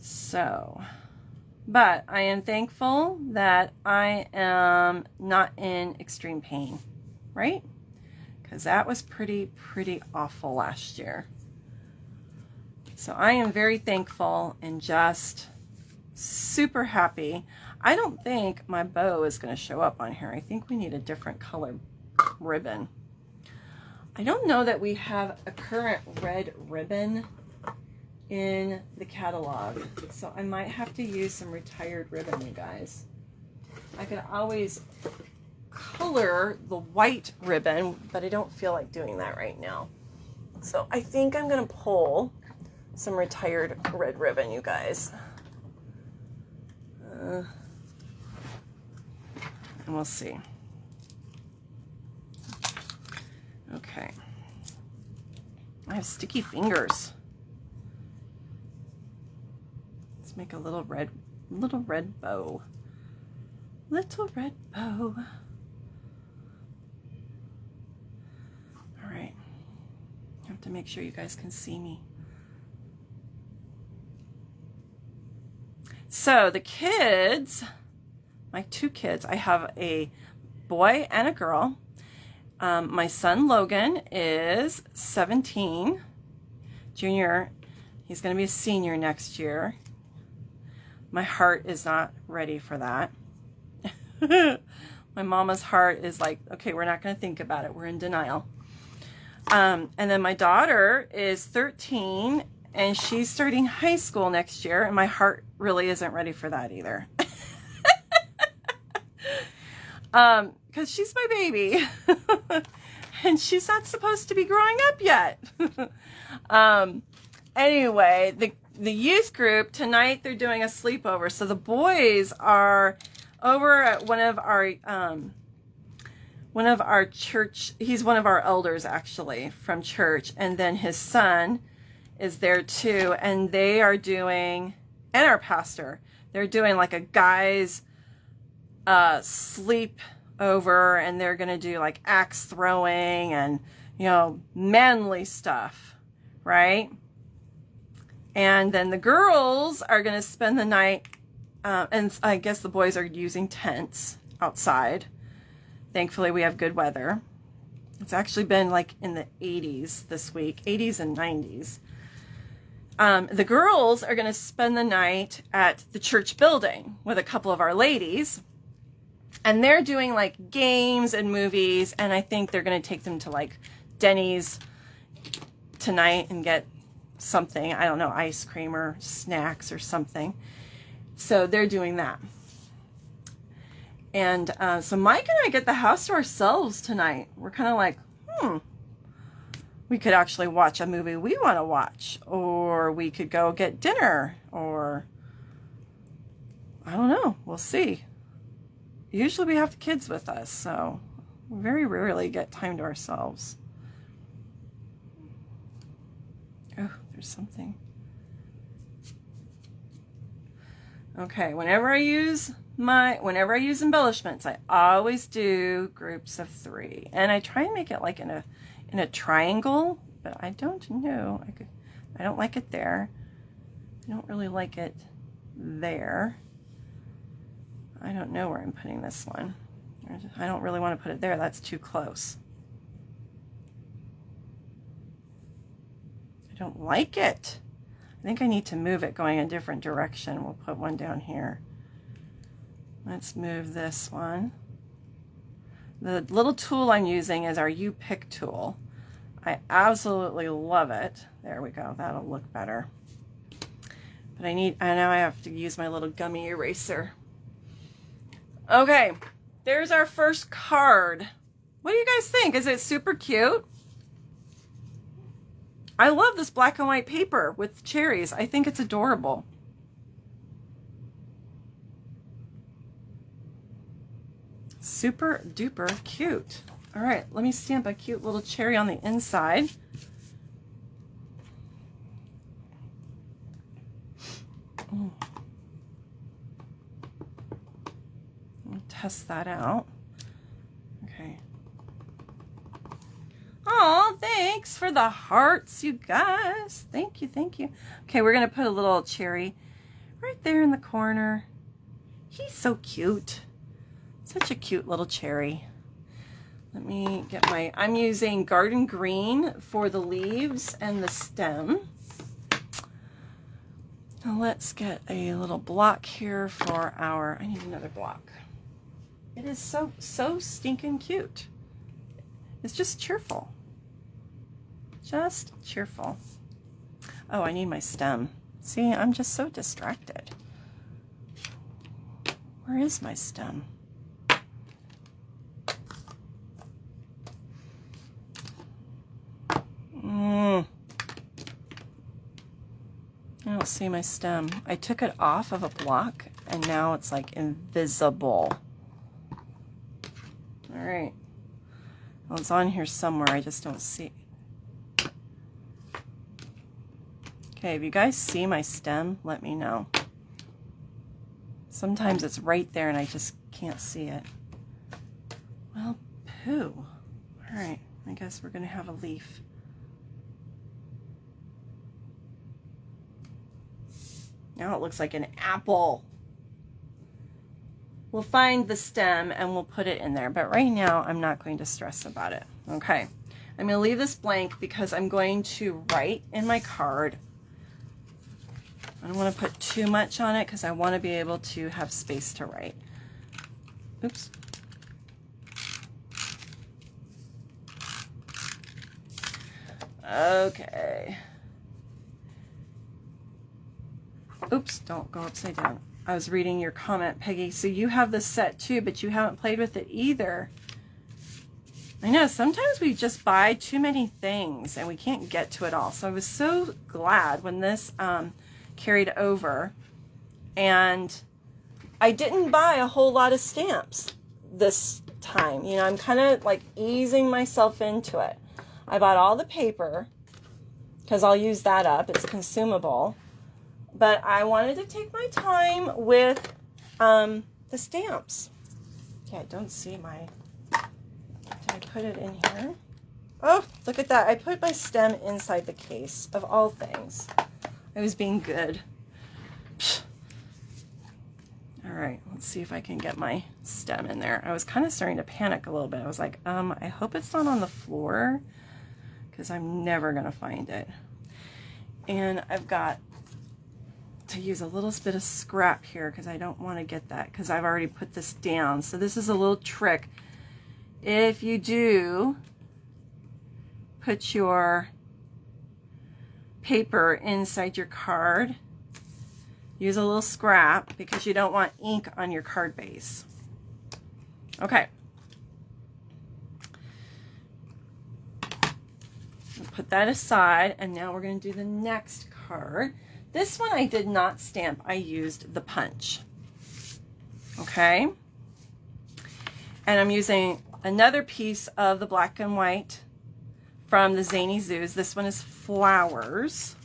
So, but I am thankful that I am not in extreme pain, right? Because that was pretty awful last year. So I am very thankful and just super happy. I don't think my bow is going to show up on here. I think we need a different color ribbon. I don't know that we have a current red ribbon in the catalog, so I might have to use some retired ribbon, you guys. I could always color the white ribbon, but I don't feel like doing that right now. So I think I'm going to pull some retired red ribbon, you guys. And we'll see. Okay. I have sticky fingers. Let's make a little red bow. Little red bow. All right. I have to make sure you guys can see me. So the kids, my two kids, I have a boy and a girl. My son Logan is 17, junior. He's going to be a senior next year. My heart is not ready for that. My mama's heart is like, okay, we're not going to think about it. We're in denial. And then my daughter is 13, and she's starting high school next year, and my heart really isn't ready for that either. Because she's my baby. And she's not supposed to be growing up yet. Anyway, the youth group, tonight they're doing a sleepover. So the boys are over at one of our church. He's one of our elders, actually, from church. And then his son is there too. And they are doing, and our pastor, they're doing like a guy's sleep over, and they're going to do like axe throwing and, you know, manly stuff, right? And then the girls are going to spend the night, and I guess the boys are using tents outside. Thankfully, we have good weather. It's actually been like in the 80s this week, 80s and 90s. The girls are going to spend the night at the church building with a couple of our ladies. And they're doing like games and movies, and I think they're going to take them to like Denny's tonight and get something, I don't know, ice cream or snacks or something. So they're doing that. And so Mike and I get the house to ourselves tonight. We're kind of like, we could actually watch a movie we want to watch, or we could go get dinner, or I don't know, we'll see. Usually we have the kids with us, so we very rarely get time to ourselves. Oh, there's something. Okay, whenever I use embellishments, I always do groups of 3. And I try and make it like in a triangle, but I don't know. I don't like it there. I don't really like it there. I don't know where I'm putting this one. I don't really want to put it there. That's too close. I don't like it. I think I need to move it going a different direction. We'll put one down here. Let's move this one. The little tool I'm using is our U-Pick tool. I absolutely love it. There we go. That'll look better. But I know I have to use my little gummy eraser. Okay, there's our first card. What do you guys think? Is it super cute? I love this black and white paper with cherries. I think it's adorable. Super duper cute. All right, let me stamp a cute little cherry on the inside. I'll test that out. Okay. Oh, thanks for the hearts, you guys. Thank you, thank you. Okay, we're gonna put a little cherry right there in the corner. He's so cute. Such a cute little cherry. Let me get my, I'm using garden green for the leaves and the stem. Now let's get a little block here for our, I need another block. It is so stinking cute. It's just cheerful. Just cheerful. Oh, I need my stem. See, I'm just so distracted. Where is my stem? I don't see my stem. I took it off of a block and now it's like invisible. All right. Well, it's on here somewhere. I just don't see it. Okay, if you guys see my stem, let me know. Sometimes it's right there and I just can't see it. Well, poo. All right, I guess we're gonna have a leaf. Now it looks like an apple. We'll find the stem and we'll put it in there, but right now I'm not going to stress about it. Okay, I'm gonna leave this blank because I'm going to write in my card. I don't want to put too much on it because I want to be able to have space to write. Oops. Okay. Oops, don't go upside down. I was reading your comment, Peggy. So you have this set too, but you haven't played with it either. I know, sometimes we just buy too many things and we can't get to it all. So I was so glad when this carried over, and I didn't buy a whole lot of stamps this time. You know, I'm kind of like easing myself into it. I bought all the paper because I'll use that up. It's consumable. But I wanted to take my time with the stamps. Okay, I don't see my, did I put it in here? Oh, look at that. I put my stem inside the case, of all things. I was being good. All right, let's see if I can get my stem in there. I was kind of starting to panic a little bit. I was like, I hope it's not on the floor because I'm never gonna find it. And I've got to use a little bit of scrap here because I don't want to get that because I've already put this down. So this is a little trick. If you do put your paper inside your card, use a little scrap because you don't want ink on your card base. Okay. I'll put that aside, and now we're going to do the next card. This one I did not stamp. I used the punch. Okay. And I'm using another piece of the black and white from the Zany Zoos. This one is flowers.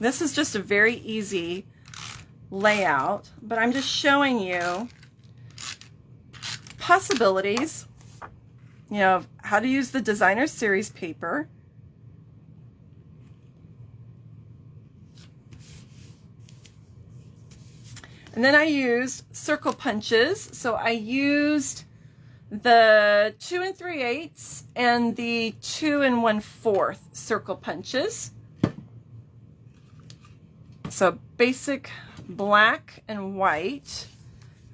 This is just a very easy layout, but I'm just showing you possibilities, you know, how to use the designer series paper. And then I used circle punches. So I used the 2 3/8 and the 2 1/4 circle punches. So basic black and white.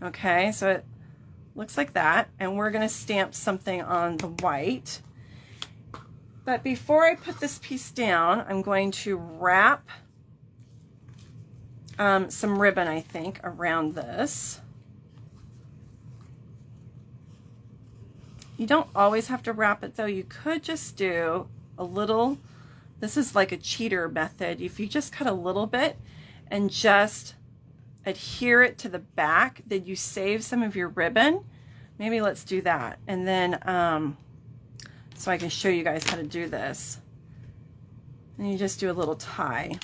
Okay, so it looks like that. And we're going to stamp something on the white. But before I put this piece down, I'm going to wrap some ribbon, I think, around this. You don't always have to wrap it though. You could just do a little, this is like a cheater method. If you just cut a little bit and just adhere it to the back, then you save some of your ribbon. Maybe let's do that. And then, so I can show you guys how to do this. And you just do a little tie.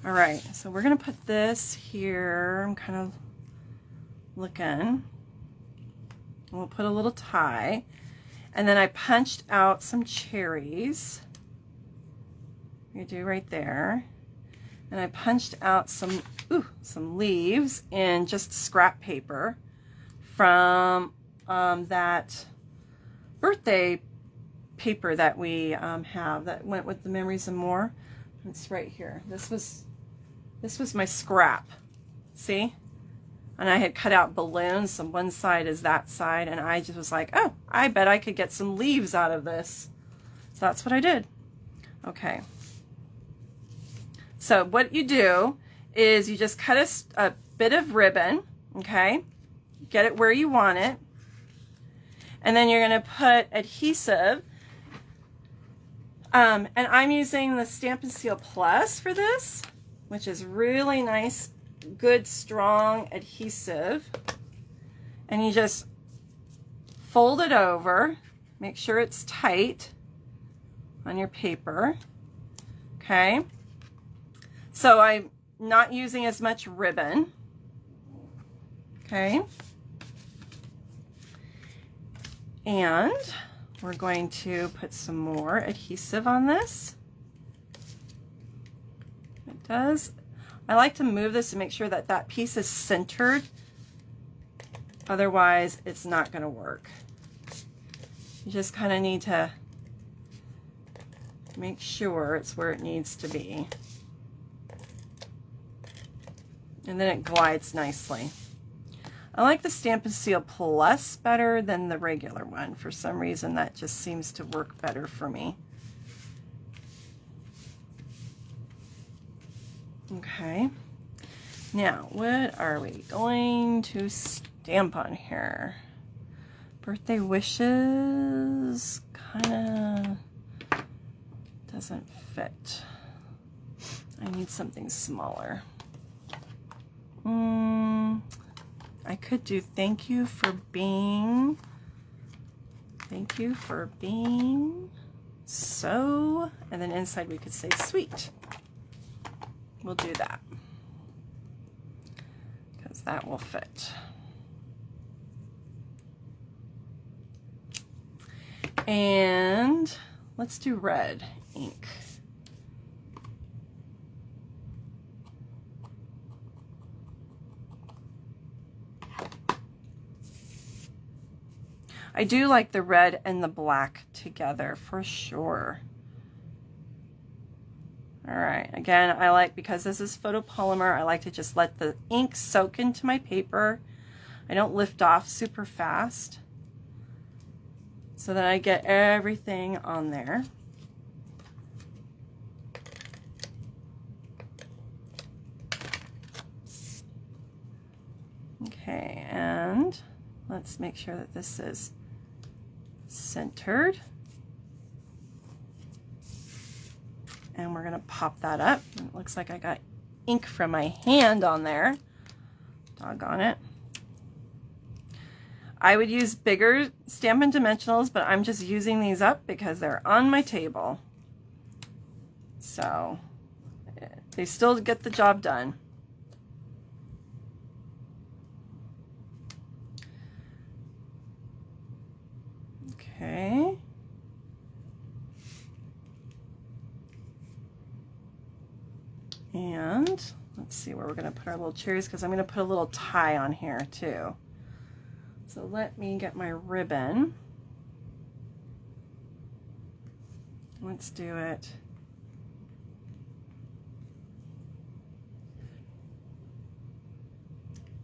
All right, so we're gonna put this here. I'm kind of looking. We'll put a little tie. And then I punched out some cherries. You do right there. And I punched out some leaves in just scrap paper from that birthday paper that we have that went with the Memories and More. It's right here. This was my scrap. See? And I had cut out balloons, so one side is that side, and I just was like, oh, I bet I could get some leaves out of this. So that's what I did. Okay. So what you do is you just cut a bit of ribbon, okay? Get it where you want it. And then you're gonna put adhesive. And I'm using the Stampin' Seal Plus for this, which is really nice, good, strong adhesive. And you just fold it over, make sure it's tight on your paper, okay? So I'm not using as much ribbon, okay? And we're going to put some more adhesive on this. It does. I like to move this to make sure that that piece is centered. Otherwise, it's not going to work. You just kind of need to make sure it's where it needs to be. And then it glides nicely. I like the Stampin' Seal Plus better than the regular one. For some reason, that just seems to work better for me. Okay. Now, what are we going to stamp on here? Birthday wishes kind of doesn't fit. I need something smaller. I could do thank you for being so, and then inside we could say sweet. We'll do that because that will fit. And let's do red ink. I do like the red and the black together for sure. All right, again, I like, because this is photopolymer, I like to just let the ink soak into my paper. I don't lift off super fast, so that I get everything on there. Okay, and let's make sure that this is centered. And we're gonna pop that up. It looks like I got ink from my hand on there. Doggone it. I would use bigger Stampin' Dimensionals, but I'm just using these up because they're on my table. So they still get the job done. Okay. And let's see where we're going to put our little cherries, because I'm going to put a little tie on here too. So let me get my ribbon. Let's do it.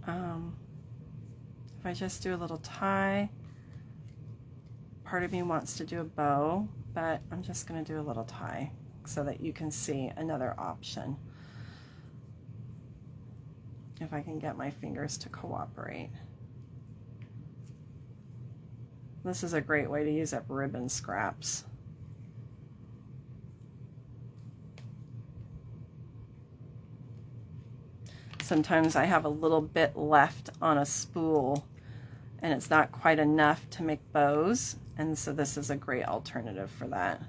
If I just do a little tie, part of me wants to do a bow, but I'm just going to do a little tie so that you can see another option. If I can get my fingers to cooperate. This is a great way to use up ribbon scraps. Sometimes I have a little bit left on a spool and it's not quite enough to make bows, and so this is a great alternative for that.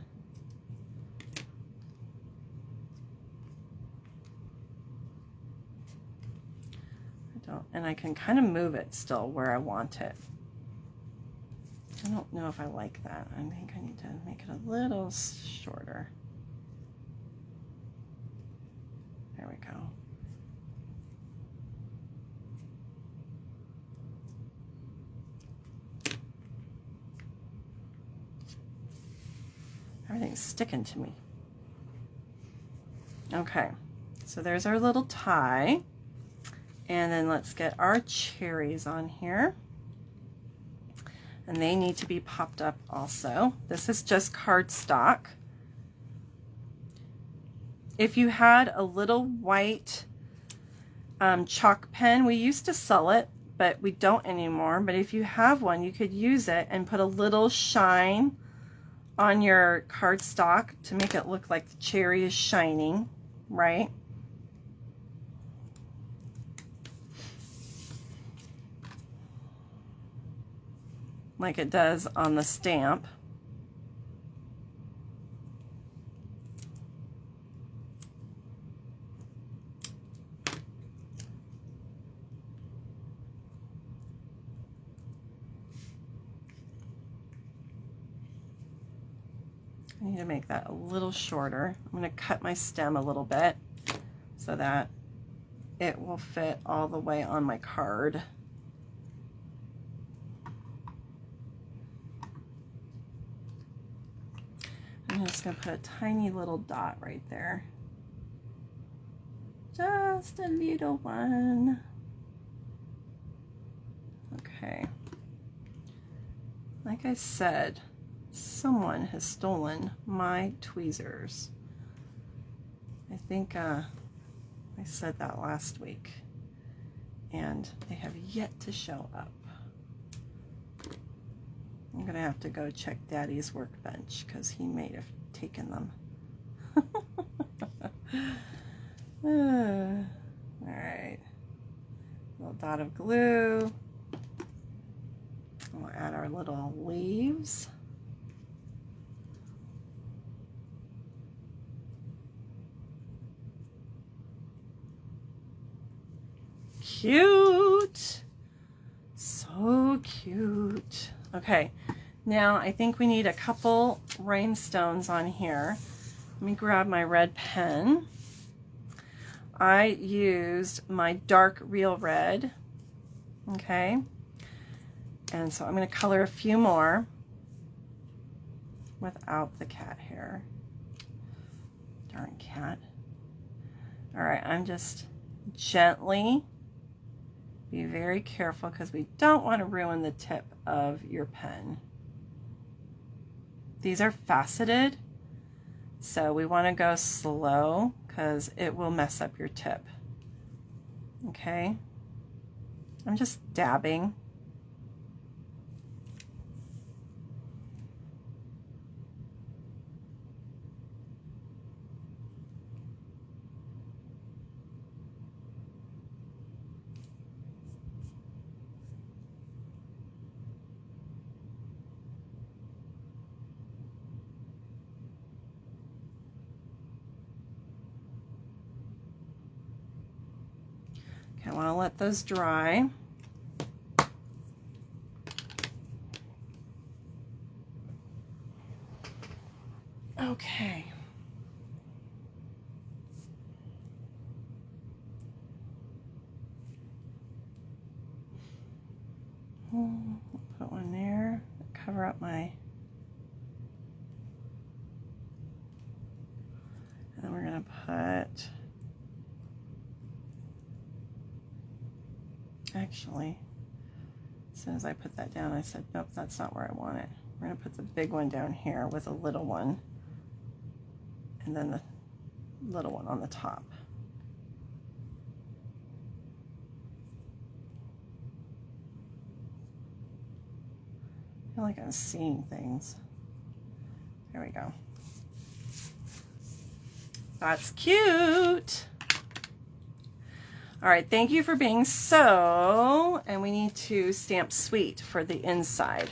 And I can kind of move it still where I want it. I don't know if I like that. I think I need to make it a little shorter. There we go. Everything's sticking to me. Okay, so there's our little tie. And then let's get our cherries on here. And they need to be popped up also. This is just cardstock. If you had a little white chalk pen, we used to sell it, but we don't anymore. But if you have one, you could use it and put a little shine on your cardstock to make it look like the cherry is shining, right? Like it does on the stamp. I need to make that a little shorter. I'm going to cut my stem a little bit so that it will fit all the way on my card. I'm just going to put a tiny little dot right there. Just a little one. Okay. Like I said, someone has stolen my tweezers. I think I said that last week, and they have yet to show up. I'm gonna have to go check Daddy's workbench because he may have taken them. All right, little dot of glue. We'll add our little leaves. Cute, so cute. Okay, now I think we need a couple rhinestones on here. Let me grab my red pen. I used my dark real red, okay, and so I'm going to color a few more without the cat hair. Darn cat. All right, I'm just gently, be very careful because we don't want to ruin the tip of your pen. These are faceted, so we want to go slow because it will mess up your tip. Okay, I'm just dabbing. I want to let those dry. Okay. Put one there, cover up my, and then we're going to put, actually, as soon as I put that down, I said, nope, that's not where I want it. We're going to put the big one down here with a little one, and then the little one on the top. I feel like I'm seeing things. There we go. That's cute. All right, thank you for being so, and we need to stamp sweet for the inside.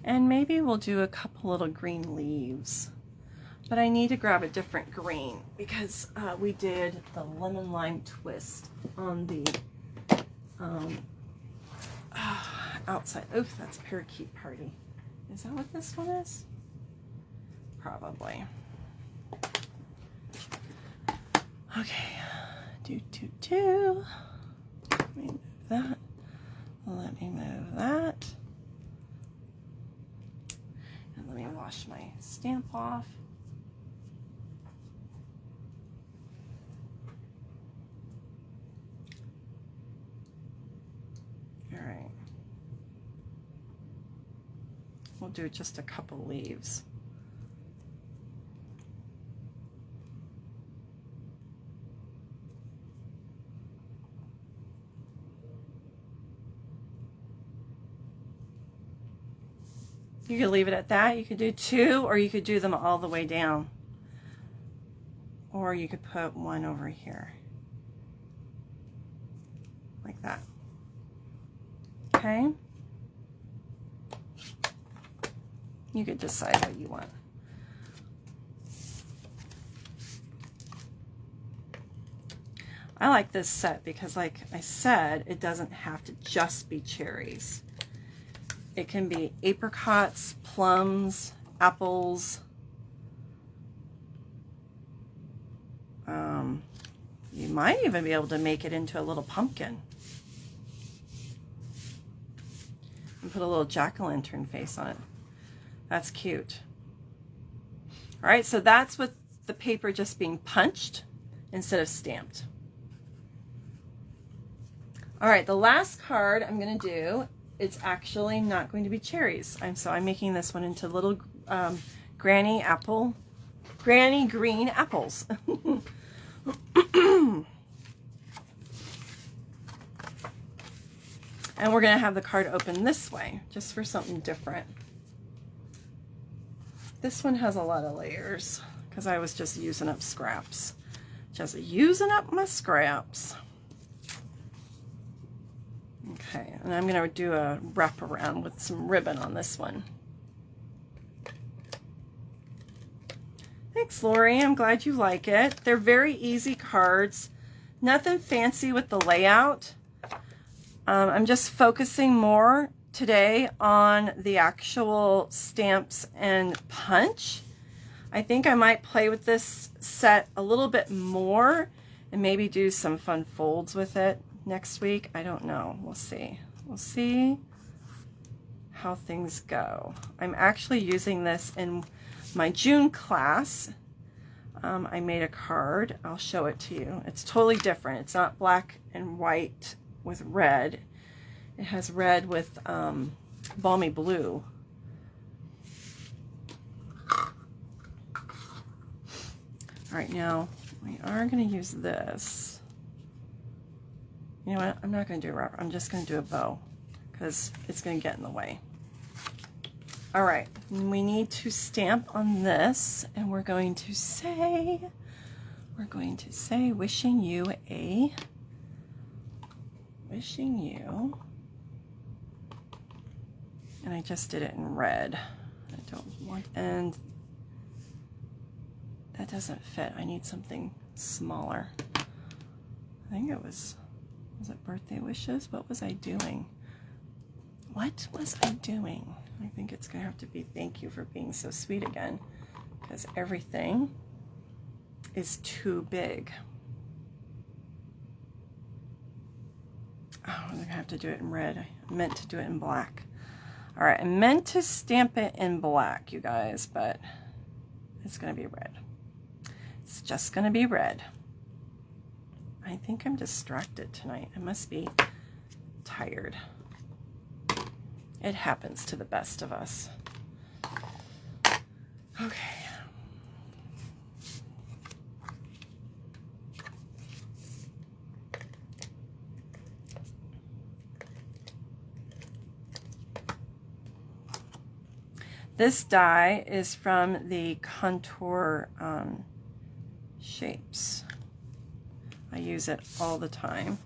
And maybe we'll do a couple little green leaves. But I need to grab a different green because we did the lemon lime twist on the outside. Oof, that's Parakeet Party. Is that what this one is? Probably. Okay. Let me move that. Let me move that. And let me wash my stamp off. All right. We'll do just a couple leaves. You could leave it at that. You could do two, or you could do them all the way down. Or you could put one over here. Like that. Okay? You could decide what you want. I like this set because, like I said, it doesn't have to just be cherries. It can be apricots, plums, apples. You might even be able to make it into a little pumpkin. And put a little jack-o'-lantern face on it. That's cute. All right, so that's with the paper just being punched instead of stamped. All right, the last card I'm going to do, it's actually not going to be cherries. So I'm making this one into little granny green apples. And we're going to have the card open this way, just for something different. This one has a lot of layers, because I was just using up scraps. Just using up my scraps. Okay, and I'm going to do a wraparound with some ribbon on this one. Thanks, Lori. I'm glad you like it. They're very easy cards. Nothing fancy with the layout. I'm just focusing more today on the actual stamps and punch. I think I might play with this set a little bit more and maybe do some fun folds with it next week. I don't know. We'll see. We'll see how things go. I'm actually using this in my June class. I made a card. I'll show it to you. It's totally different. It's not black and white with red. It has red with balmy blue. All right, now we are going to use this. You know what? I'm not going to do a wrapper. I'm just going to do a bow because it's going to get in the way. All right, we need to stamp on this, and we're going to say, wishing you, and I just did it in red. I don't want, and that doesn't fit. I need something smaller. I think it was it birthday wishes? What was I doing? What was I doing? I think it's gonna have to be thank you for being so sweet again, because everything is too big. Oh, I'm gonna have to do it in red. I meant to do it in black. All right, I meant to stamp it in black, you guys, but it's gonna be red. It's just gonna be red. I think I'm distracted tonight. I must be tired. It happens to the best of us. Okay. This die is from the Contour Shapes. I use it all the time.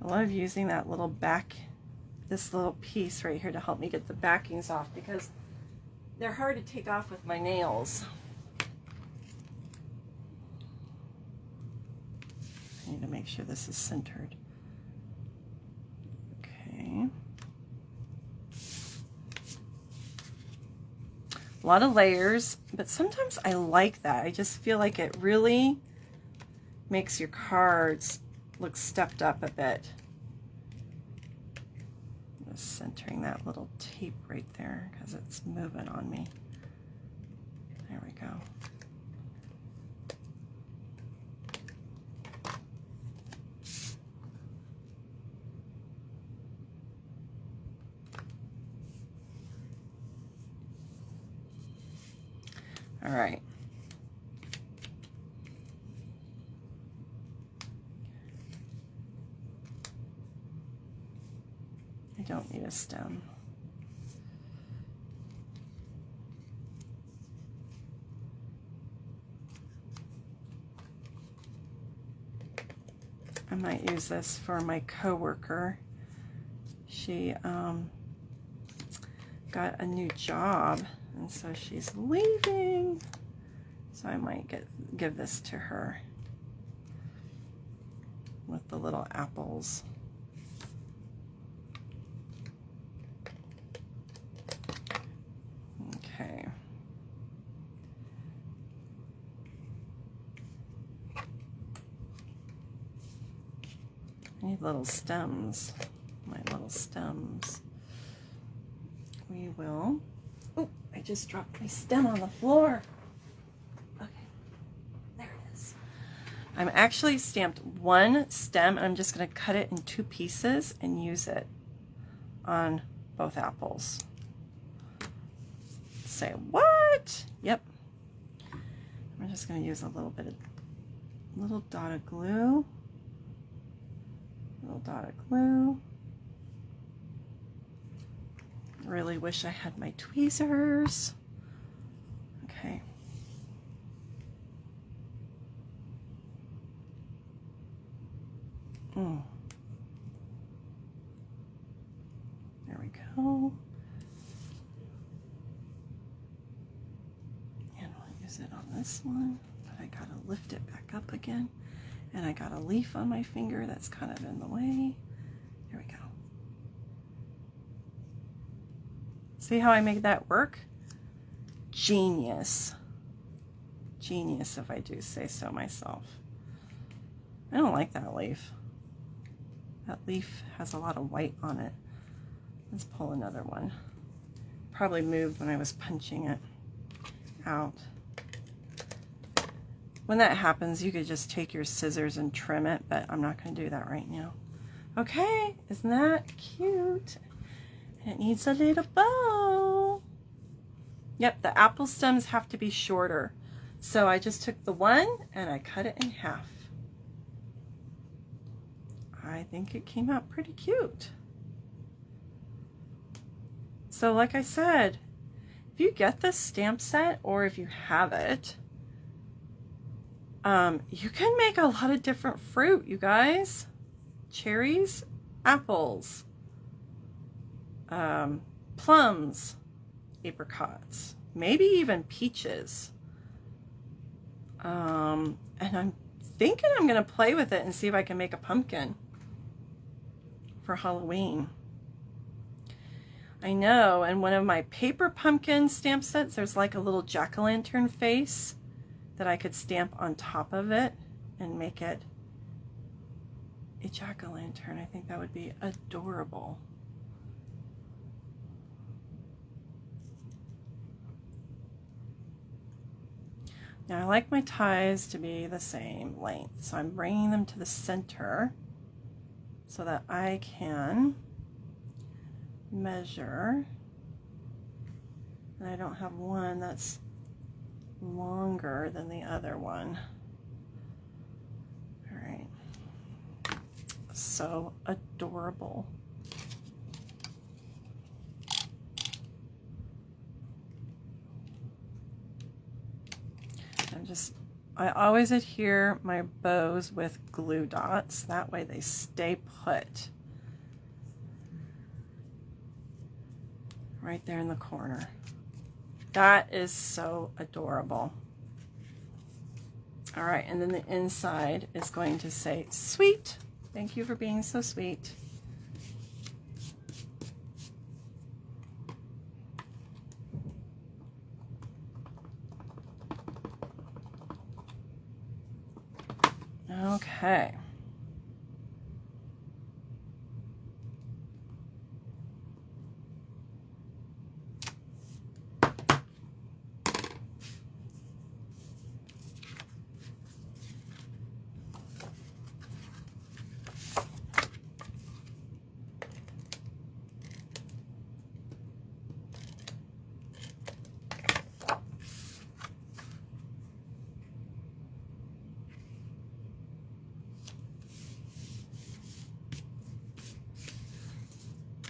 I love using that little this little piece right here to help me get the backings off because they're hard to take off with my nails. I need to make sure this is centered. Okay. A lot of layers, but sometimes I like that. I just feel like it really makes your cards look stepped up a bit. Just centering that little tape right there because it's moving on me. There we go. All right. I don't need a stem. I might use this for my coworker. She got a new job and so she's leaving. So I might give this to her with the little apples. Okay. I need little stems, my little stems. We will, oh, I just dropped my stem on the floor. Okay, there it is. I'm actually stamped one stem and I'm just gonna cut it in 2 pieces and use it on both apples. Say what? Yep. I'm just going to use a little dot of glue. Little dot of glue. Really wish I had my tweezers. Okay. There we go. It on this one, but I gotta lift it back up again, and I got a leaf on my finger that's kind of in the way. Here we go. See how I made that work? Genius. Genius, if I do say so myself. I don't like that leaf. That leaf has a lot of white on it. Let's pull another one. Probably moved when I was punching it out. When that happens, you could just take your scissors and trim it, but I'm not going to do that right now. Okay, isn't that cute? And it needs a little bow. Yep, the apple stems have to be shorter. So I just took the one and I cut it in half. I think it came out pretty cute. So like I said, if you get this stamp set or if you have it, you can make a lot of different fruit, you guys. Cherries, apples, plums, apricots, maybe even peaches. And I'm thinking I'm going to play with it and see if I can make a pumpkin for Halloween. I know, and one of my paper pumpkin stamp sets, there's like a little jack-o'-lantern face that I could stamp on top of it and make it a jack-o'-lantern. I think that would be adorable. Now I like my ties to be the same length, so I'm bringing them to the center so that I can measure, and I don't have one that's longer than the other one. All right, so adorable. I always adhere my bows with glue dots, that way they stay put. Right there in the corner. That is so adorable. All right, and then the inside is going to say, sweet. Thank you for being so sweet. Okay.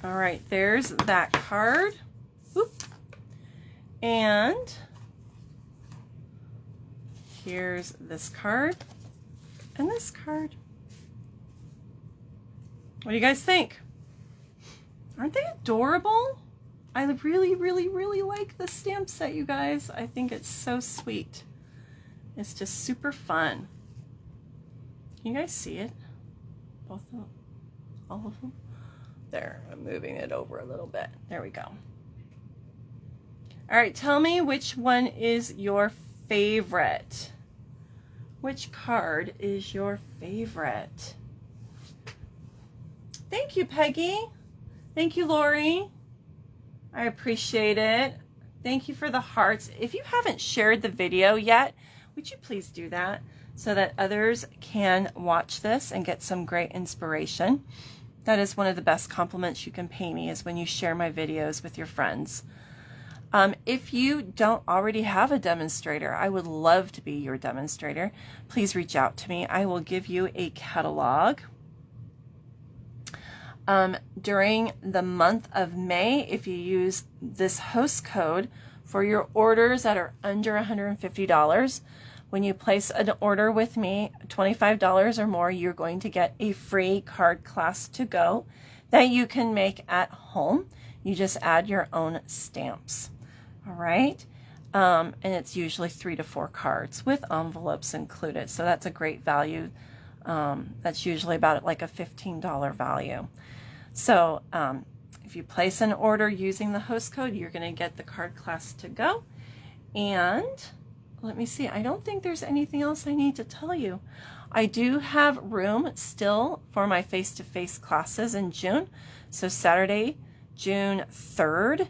All right, there's that card. Whoop. And here's this card and this card. What do you guys think? Aren't they adorable? I really, really, really like the stamp set, you guys. I think it's so sweet. It's just super fun. Can you guys see it? Both of them? All of them? There, I'm moving it over a little bit. There we go. All right, tell me which one is your favorite. Which card is your favorite? Thank you, Peggy. Thank you, Lori. I appreciate it. Thank you for the hearts. If you haven't shared the video yet, would you please do that so that others can watch this and get some great inspiration? That is one of the best compliments you can pay me, is when you share my videos with your friends. If you don't already have a demonstrator, I would love to be your demonstrator. Please reach out to me. I will give you a catalog. During the month of May, if you use this host code for your orders that are under $150, when you place an order with me, $25 or more, you're going to get a free card class to go that you can make at home. You just add your own stamps. All right. And it's usually 3 to 4 cards with envelopes included. So that's a great value. That's usually about like a $15 value. So if you place an order using the host code, you're going to get the card class to go. And let me see, I don't think there's anything else I need to tell you. I do have room still for my face-to-face classes in June. So Saturday, June 3rd,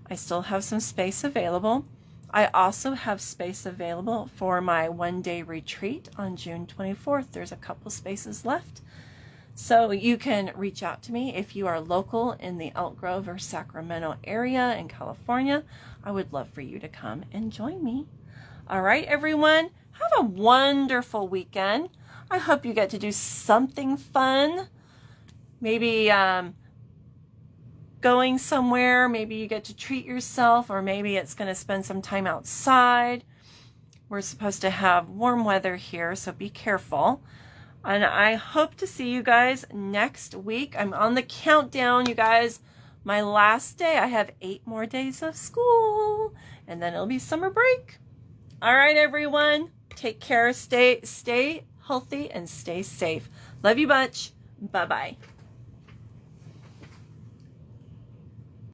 I still have some space available. I also have space available for my one-day retreat on June 24th. There's a couple spaces left. So you can reach out to me if you are local in the Elk Grove or Sacramento area in California. I would love for you to come and join me. All right, everyone, have a wonderful weekend. I hope you get to do something fun. Maybe going somewhere, maybe you get to treat yourself, or maybe it's going to spend some time outside. We're supposed to have warm weather here, so be careful. And I hope to see you guys next week. I'm on the countdown, you guys. My last day, I have 8 more days of school, and then it'll be summer break. All right, everyone, take care, stay healthy, and stay safe. Love you much. Bye-bye.